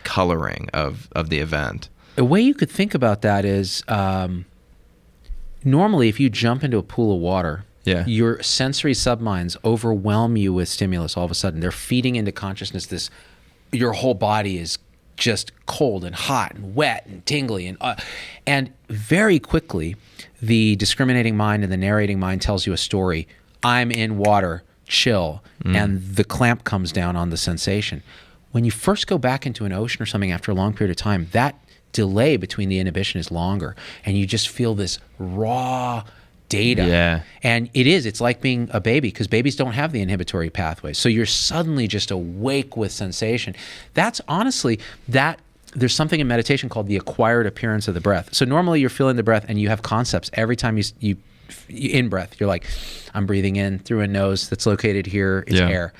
coloring of the event. A way you could think about that is normally if you jump into a pool of water, your sensory subminds overwhelm you with stimulus all of a sudden. They're feeding into consciousness your whole body is just cold and hot and wet and tingly and very quickly the discriminating mind and the narrating mind tells you a story. I'm in water, chill, and the clamp comes down on the sensation. When you first go back into an ocean or something after a long period of time, that delay between the inhibition is longer and you just feel this raw data. Yeah. And it's like being a baby because babies don't have the inhibitory pathways. So you're suddenly just awake with sensation. That's honestly there's something in meditation called the acquired appearance of the breath. So normally you're feeling the breath and you have concepts every time you in breath. You're like, I'm breathing in through a nose that's located here. It's air.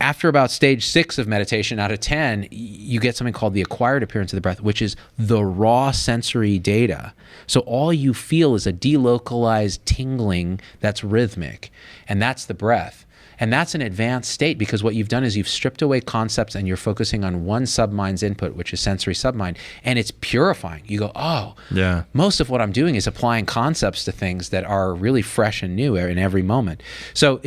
after about stage 6 of meditation out of 10, you get something called the acquired appearance of the breath, which is the raw sensory data. So all you feel is a delocalized tingling that's rhythmic, and that's the breath. And that's an advanced state, because what you've done is you've stripped away concepts and you're focusing on one submind's input, which is sensory submind, and it's purifying. You go, oh, yeah. Most of what I'm doing is applying concepts to things that are really fresh and new in every moment. So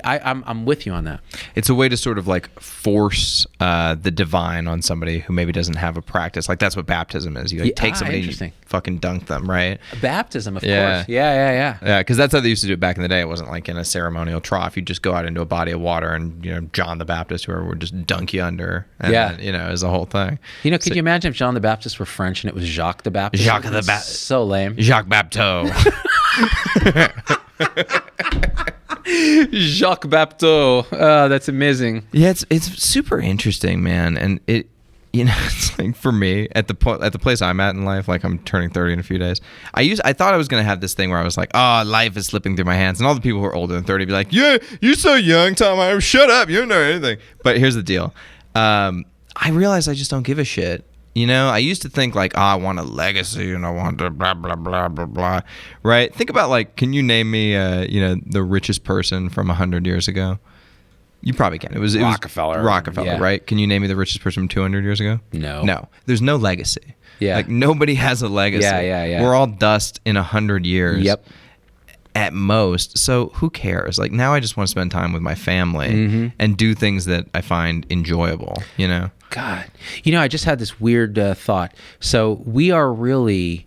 I'm with you on that. It's a way to sort of like force the divine on somebody who maybe doesn't have a practice. Like that's what baptism is. You like take somebody and you fucking dunk them, right? Baptism, of course. Yeah, Yeah, because that's how they used to do it back in the day. It wasn't like in a ceremonial trough. You just go out into a body of water, and John the Baptist, whoever, would just dunk you under. And then, is the whole thing. Could you imagine if John the Baptist were French and it was Jacques the Baptist? Jacques the Baptist. So lame. Jacques Bapteau. Jacques Bapteau. Oh, that's amazing. Yeah, it's super interesting, man. And it's like for me at the place I'm at in life, like I'm turning 30 in a few days. I thought I was gonna have this thing where I was like, oh, life is slipping through my hands, and all the people who are older than 30 be like, yeah, you're so young, Tom. Shut up, you don't know anything. But here's the deal. I realized I just don't give a shit. I used to think like, I want a legacy and I want to blah, blah, blah, blah, blah. Right? Think about like, can you name me, the richest person from 100 years ago? You probably can. It was Rockefeller. Rockefeller, right? Can you name me the richest person from 200 years ago? No. There's no legacy. Yeah. Like nobody has a legacy. Yeah. We're all dust in 100 years. Yep. At most. So who cares? Like now I just want to spend time with my family and do things that I find enjoyable, God. I just had this weird thought. So we are really...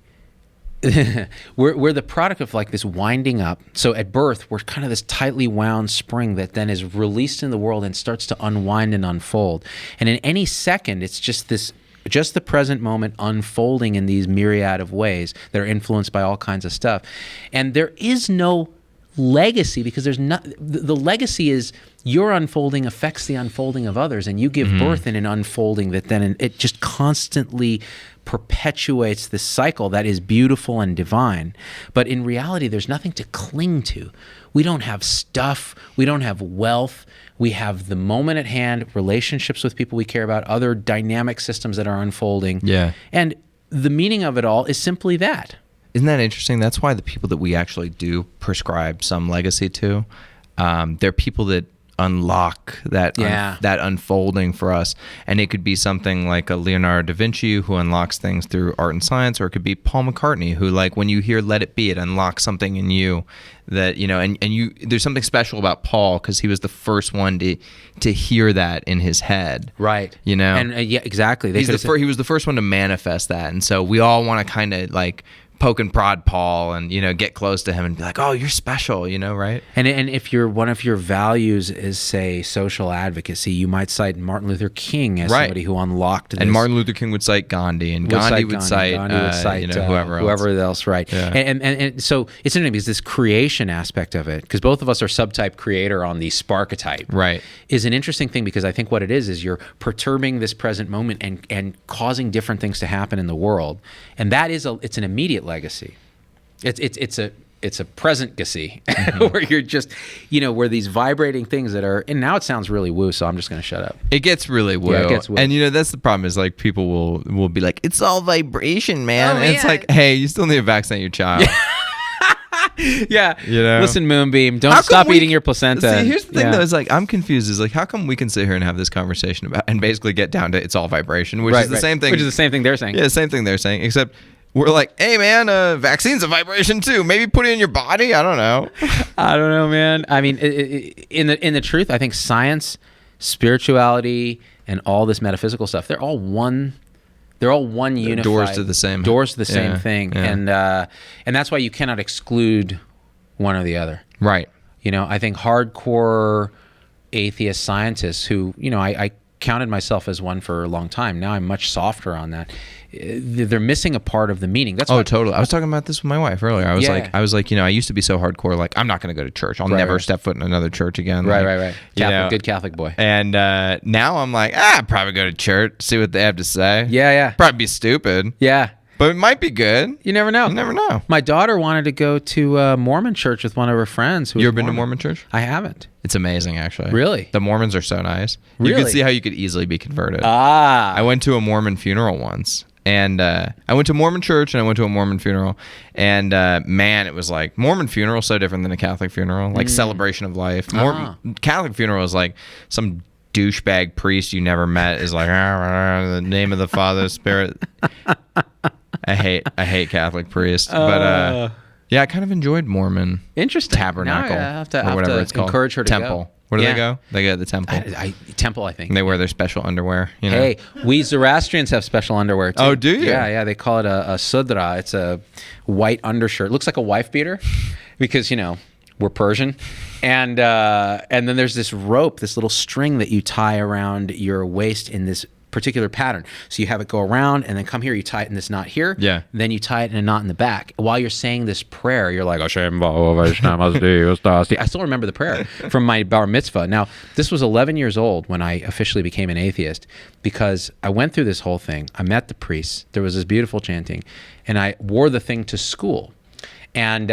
we're the product of like this winding up. So at birth, we're kind of this tightly wound spring that then is released in the world and starts to unwind and unfold. And in any second, it's just the present moment unfolding in these myriad of ways that are influenced by all kinds of stuff. And there is no legacy, because there's not, the legacy is your unfolding affects the unfolding of others, and you give birth in an unfolding that then it just constantly perpetuates this cycle that is beautiful and divine. But in reality, there's nothing to cling to. We don't have stuff. We don't have wealth. We have the moment at hand, relationships with people we care about, other dynamic systems that are unfolding. Yeah. And the meaning of it all is simply that. Isn't that interesting? That's why the people that we actually do prescribe some legacy to, they're people that unlock that that unfolding for us. And it could be something like a Leonardo da Vinci who unlocks things through art and science, or it could be Paul McCartney who, like, when you hear Let It Be, it unlocks something in you that, and you, there's something special about Paul because he was the first one to hear that in his head. Right. And yeah, exactly. He was the first one to manifest that. And so we all want to kind of like poke and prod Paul and, get close to him and be like, oh, you're special, right? And if one of your values is, say, social advocacy, you might cite Martin Luther King as somebody who unlocked this. And Martin Luther King would cite Gandhi, and Gandhi would cite whoever else. Right. Yeah. And so it's interesting because this creation aspect of it, because both of us are subtype creator on the Sparketype, right, is an interesting thing, because I think what it is you're perturbing this present moment and causing different things to happen in the world. And that is it's an immediate legacy. It's a present-gacy, where you're just, where these vibrating things that are, and now it sounds really woo, so I'm just going to shut up. It gets really woo. Yeah, it gets woo. And that's the problem, is like people will be like, it's all vibration, man. Oh, and it's like, hey, you still need to vaccinate your child. Yeah. Listen, Moonbeam, don't stop eating your placenta. See, here's the thing though, is like, I'm confused, is like, how come we can sit here and have this conversation about, and basically get down to it's all vibration, which is the same thing. Which is the same thing they're saying. Yeah, the same thing they're saying, except we're like, hey man, vaccine's a vibration too. Maybe put it in your body. I don't know. I don't know, man. I mean, in the truth, I think science, spirituality, and all this metaphysical stuff, they're all one unified. Doors to the same thing. Yeah. And that's why you cannot exclude one or the other. Right. I think hardcore atheist scientists who, I counted myself as one for a long time. Now I'm much softer on that. They're missing a part of the meaning. That's totally. I was talking about this with my wife earlier. I was like, I used to be so hardcore, like, I'm not going to go to church. I'll never step foot in another church again. Right. Good Catholic boy. And now I'm like, I'd probably go to church, see what they have to say. Yeah. Probably be stupid. Yeah. But it might be good. You never know. You never know. My daughter wanted to go to a Mormon church with one of her friends. You ever been to Mormon church? I haven't. It's amazing, actually. Really? The Mormons are so nice. You Really? can see how you could easily be converted. Ah. I went to a Mormon funeral once. And I went to a Mormon church and I went to a Mormon funeral. And man, it was like Mormon funeral so different than a Catholic funeral. Like celebration of life. Catholic funeral is like some douchebag priest you never met is like the name of the Father, Spirit. I hate Catholic priests, but yeah, I kind of enjoyed Mormon. Interesting. Tabernacle, now I have to, or whatever it's called. Encourage her to Temple. go. Where do they go? They go to the temple. Temple, I think. And they wear their special underwear. You know? Hey, we Zoroastrians have special underwear too. Oh, do you? Yeah. They call it a sudra. It's a white undershirt. It looks like a wife beater because we're Persian, and then there's this rope, this little string that you tie around your waist in this particular pattern. So you have it go around and then come here, you tie it in this knot here. Yeah. Then you tie it in a knot in the back. While you're saying this prayer, you're like, I still remember the prayer from my bar mitzvah. Now, this was 11 years old when I officially became an atheist because I went through this whole thing. I met the priests. There was this beautiful chanting, and I wore the thing to school. And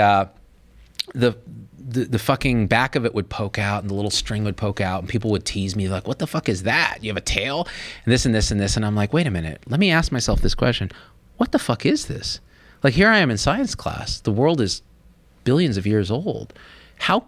the fucking back of it would poke out and the little string would poke out and people would tease me like, what the fuck is that? You have a tail? And this and this and this. And I'm like, wait a minute. Let me ask myself this question. What the fuck is this? Like, here I am in science class. The world is billions of years old. How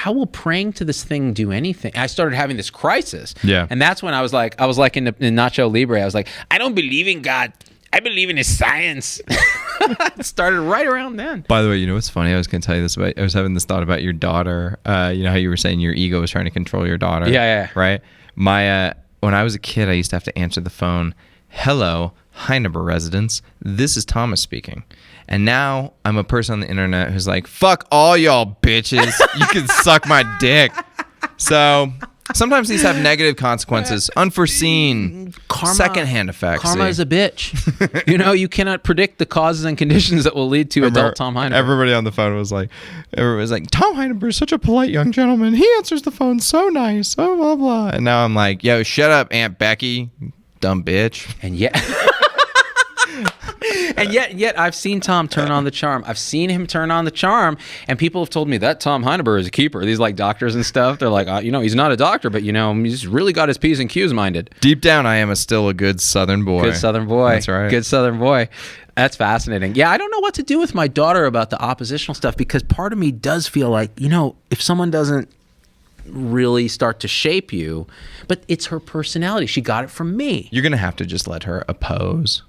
will praying to this thing do anything? I started having this crisis. Yeah. And that's when I was like in Nacho Libre. I was like, I don't believe in God. I believe in his science. It started right around then. By the way, you know what's funny? I was going to tell you this about. I was having this thought about your daughter. You know how you were saying your ego was trying to control your daughter. Yeah. Right. My when I was a kid, I used to have to answer the phone. Hello, Heineber residents. This is Thomas speaking. And now I'm a person on the internet who's like, fuck all y'all bitches. You can suck my dick. So sometimes these have negative consequences, unforeseen, secondhand effects. Karma is a bitch. You cannot predict the causes and conditions that will lead to adult Tom Heineber. Everybody on the phone was like, Tom Heineber is such a polite young gentleman. He answers the phone so nice, blah, blah, blah. And now I'm like, yo, shut up, Aunt Becky, dumb bitch. And yet... And yet I've seen Tom turn on the charm. I've seen him turn on the charm, and people have told me that Tom Heineber is a keeper. These like doctors and stuff. They're like, he's not a doctor, but he's really got his P's and Q's minded. Deep down, I am still a good Southern boy. Good Southern boy. That's right. Good Southern boy. That's fascinating. Yeah, I don't know what to do with my daughter about the oppositional stuff because part of me does feel like, if someone doesn't really start to shape you, but it's her personality. She got it from me. You're going to have to just let her oppose,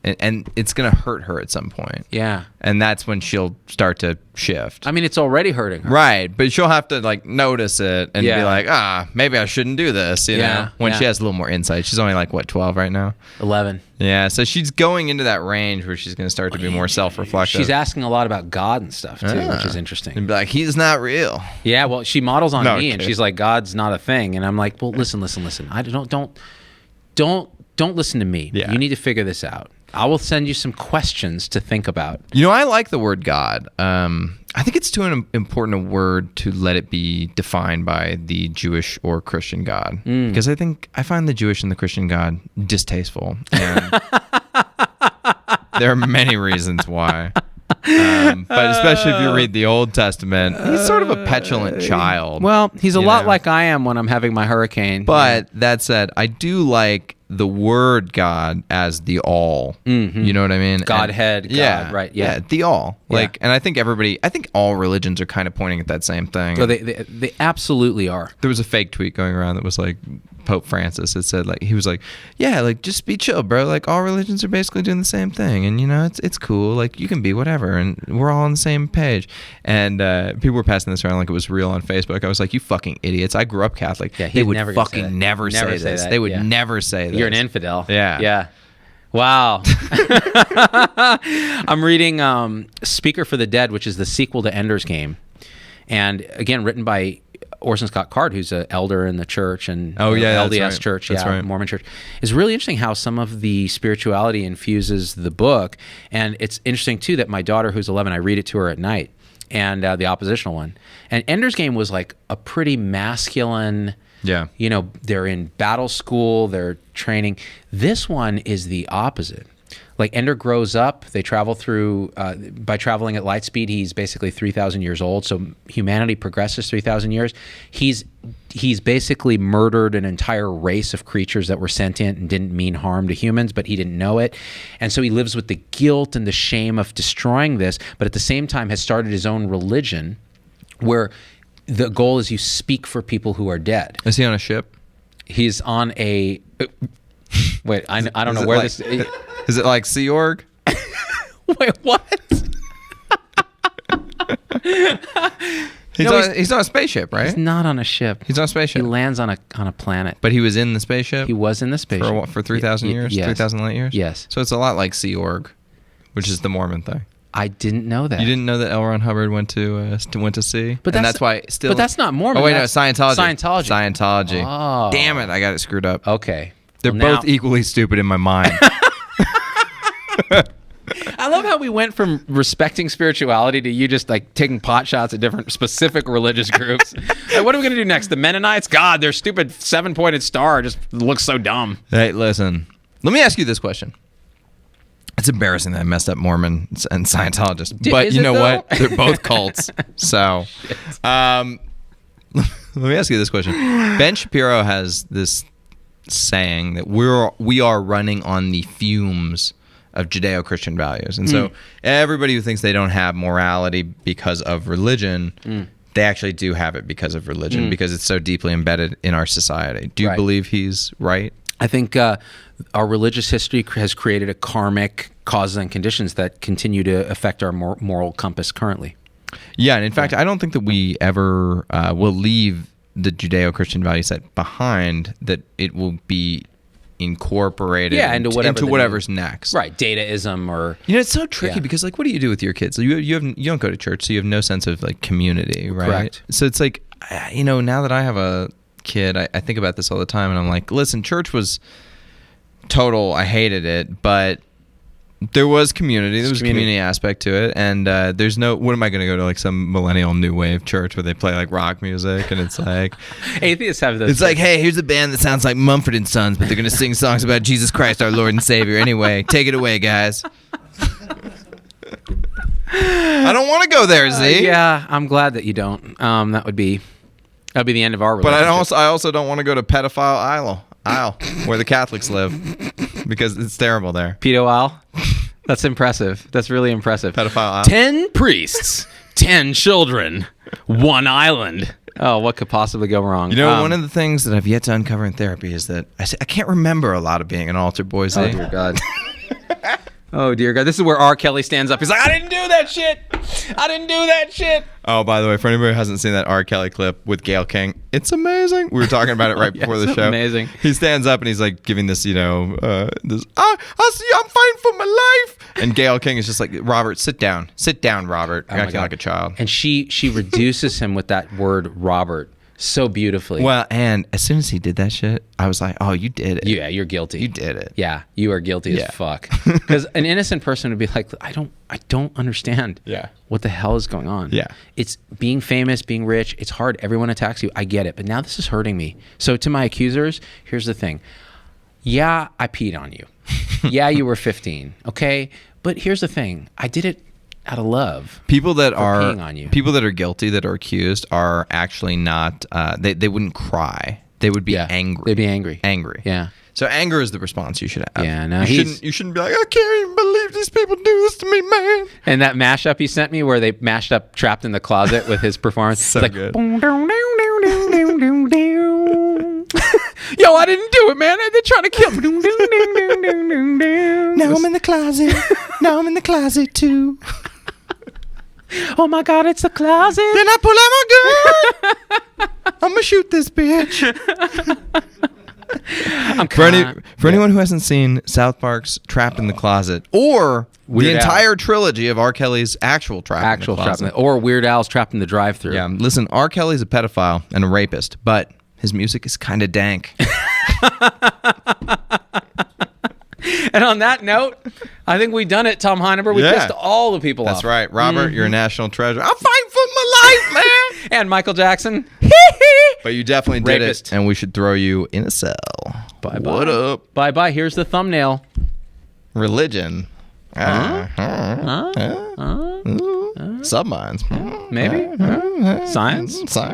and it's going to hurt her at some point. Yeah. And that's when she'll start to shift. I mean, it's already hurting her. Right. But she'll have to notice it and be like, maybe I shouldn't do this, know, when she has a little more insight. She's only 12 right now? 11. Yeah. So she's going into that range where she's going to start to be more self-reflective. She's asking a lot about God and stuff too, which is interesting. And be like, he's not real. Yeah. Well, she models on me and she's like, God's not a thing. And I'm like, well, listen. I don't listen to me. Yeah. You need to figure this out. I will send you some questions to think about. I like the word God. I think it's too important a word to let it be defined by the Jewish or Christian God. Because I find the Jewish and the Christian God distasteful. And there are many reasons why. But especially if you read the Old Testament, he's sort of a petulant child. Well, he's a lot like I am when I'm having my hurricane. But that said, I do like the word God as the all. Mm-hmm. You know what I mean? Godhead, God, right? Yeah, the all. And I think all religions are kind of pointing at that same thing. So they absolutely are. There was a fake tweet going around that was like Pope Francis. It said he was like, just be chill, bro. All religions are basically doing the same thing, and it's cool. You can be whatever, and we're all on the same page. And people were passing this around like it was real on Facebook. I was like, you fucking idiots! I grew up Catholic. Yeah, they would fucking never say this. They would never say this. You're an infidel. Yeah. Wow. I'm reading Speaker for the Dead, which is the sequel to Ender's Game, and again written by Orson Scott Card, who's an elder in the church and LDS church, Mormon church. It's really interesting how some of the spirituality infuses the book, and it's interesting too that my daughter, who's 11, I read it to her at night, and the oppositional one. And Ender's Game was like a pretty masculine. Yeah. They're in battle school, they're training. This one is the opposite. like Ender grows up. They travel through by traveling at light speed. He's basically 3,000 years old. So humanity progresses 3,000 years. He's basically murdered an entire race of creatures that were sentient and didn't mean harm to humans, but he didn't know it. And so he lives with the guilt and the shame of destroying this, but at the same time has started his own religion where the goal is you speak for people who are dead. Is he on a ship? He's on a... Wait, I don't know where like, this... Is it like Sea Org? Wait, what? He's on a spaceship, right? He's not on a ship. He's on a spaceship. He lands on a planet. But he was in the spaceship? He was in the spaceship. For 3,000 years? Yes. 3,000 light years? Yes. So it's a lot like Sea Org, which is the Mormon thing. I didn't know that. You didn't know that L. Ron Hubbard went to sea? But that's why still... But that's not Mormon. Oh, wait, no, that's Scientology. Scientology. Oh. Damn it, I got it screwed up. Okay. They're both equally stupid in my mind. I love how we went from respecting spirituality to you just like taking pot shots at different specific religious groups. Like, what are we going to do next? The Mennonites? God, their stupid 7-pointed star just looks so dumb. Hey, listen. Let me ask you this question. It's embarrassing that I messed up Mormons and Scientologists. But you know what? They're both cults. So, let me ask you this question. Ben Shapiro has this saying that we are running on the fumes of Judeo-Christian values. And so everybody who thinks they don't have morality because of religion, they actually do have it because of religion, because it's so deeply embedded in our society. Do you believe he's right? I think our religious history has created a karmic causes and conditions that continue to affect our moral compass currently. Yeah, and in fact, I don't think that we ever will leave the Judeo-Christian value set behind, that it will be incorporated into whatever's next. Right, dataism or... You know, it's so tricky because, like, what do you do with your kids? You don't go to church, so you have no sense of, like, community, right? Correct. So it's like, you know, now that I have a kid, I think about this all the time, and I'm like, listen, church was total, I hated it, but there was community. There was a community aspect to it, and there's no... What am I going to go to, like, some millennial new wave church where they play, like, rock music, and it's like... Atheists have those... It's like, hey, here's a band that sounds like Mumford & Sons, but they're going to sing songs about Jesus Christ, our Lord and Savior. Anyway, take it away, guys. I don't want to go there, Z. Yeah, I'm glad that you don't. That'd be the end of our relationship. But I also don't want to go to pedophile aisle where the Catholics live, because it's terrible there. Pedo aisle? That's impressive. That's really impressive. Pedophile aisle. 10 priests, 10 children, 1 island. Oh, what could possibly go wrong? You know, one of the things that I've yet to uncover in therapy is that I can't remember a lot of being an altar boy. Oh, dear God. Oh, dear God. This is where R. Kelly stands up. He's like, I didn't do that shit. I didn't do that shit. Oh, by the way, for anybody who hasn't seen that R. Kelly clip with Gayle King, it's amazing. We were talking about it right before the show. Amazing. He stands up and he's like giving this, you know, I see, I'm fighting for my life. And Gayle King is just like, Robert, sit down. Sit down, Robert. You're acting like a child. And she reduces him with that word, Robert, so beautifully. Well, and as soon as he did that shit, I was like, oh, you did it. Yeah, you're guilty. You did it. Yeah, you are guilty as fuck. Because an innocent person would be like, I don't understand what the hell is going on. Yeah. It's being famous, being rich. It's hard. Everyone attacks you. I get it. But now this is hurting me. So to my accusers, here's the thing. Yeah, I peed on you. Yeah, you were 15. Okay? But here's the thing. I did it out of love. People that are peeing on you. People that are guilty, that are accused, are actually not. They wouldn't cry. They would be angry. They'd be angry. Angry. Yeah. So anger is the response you should have. Yeah. No, you shouldn't be like, I can't even believe these people do this to me, man. And that mashup he sent me, where they mashed up "Trapped in the Closet" with his performance. So it's like, good. Yo, I didn't do it, man. They're trying to kill me. Now I'm in the closet. Now I'm in the closet too. Oh my God, it's the closet. Then I pull out my gun. I'm gonna shoot this bitch. For anyone who hasn't seen South Park's Trapped in the Closet, or the entire trilogy of R. Kelly's actual Trapped in the Closet, or Weird Al's Trapped in the Drive-Thru. Yeah, listen, R. Kelly's a pedophile and a rapist, but his music is kind of dank. And on that note, I think we've done it, Tom Heineber. We pissed all the people off. That's right. Robert, you're a national treasure. I'm fighting for my life, man. And Michael Jackson. But you definitely did Rapist. it, and we should throw you in a cell. Bye-bye. What up? Bye-bye. Here's the thumbnail. Religion. Subminds. Maybe. Science.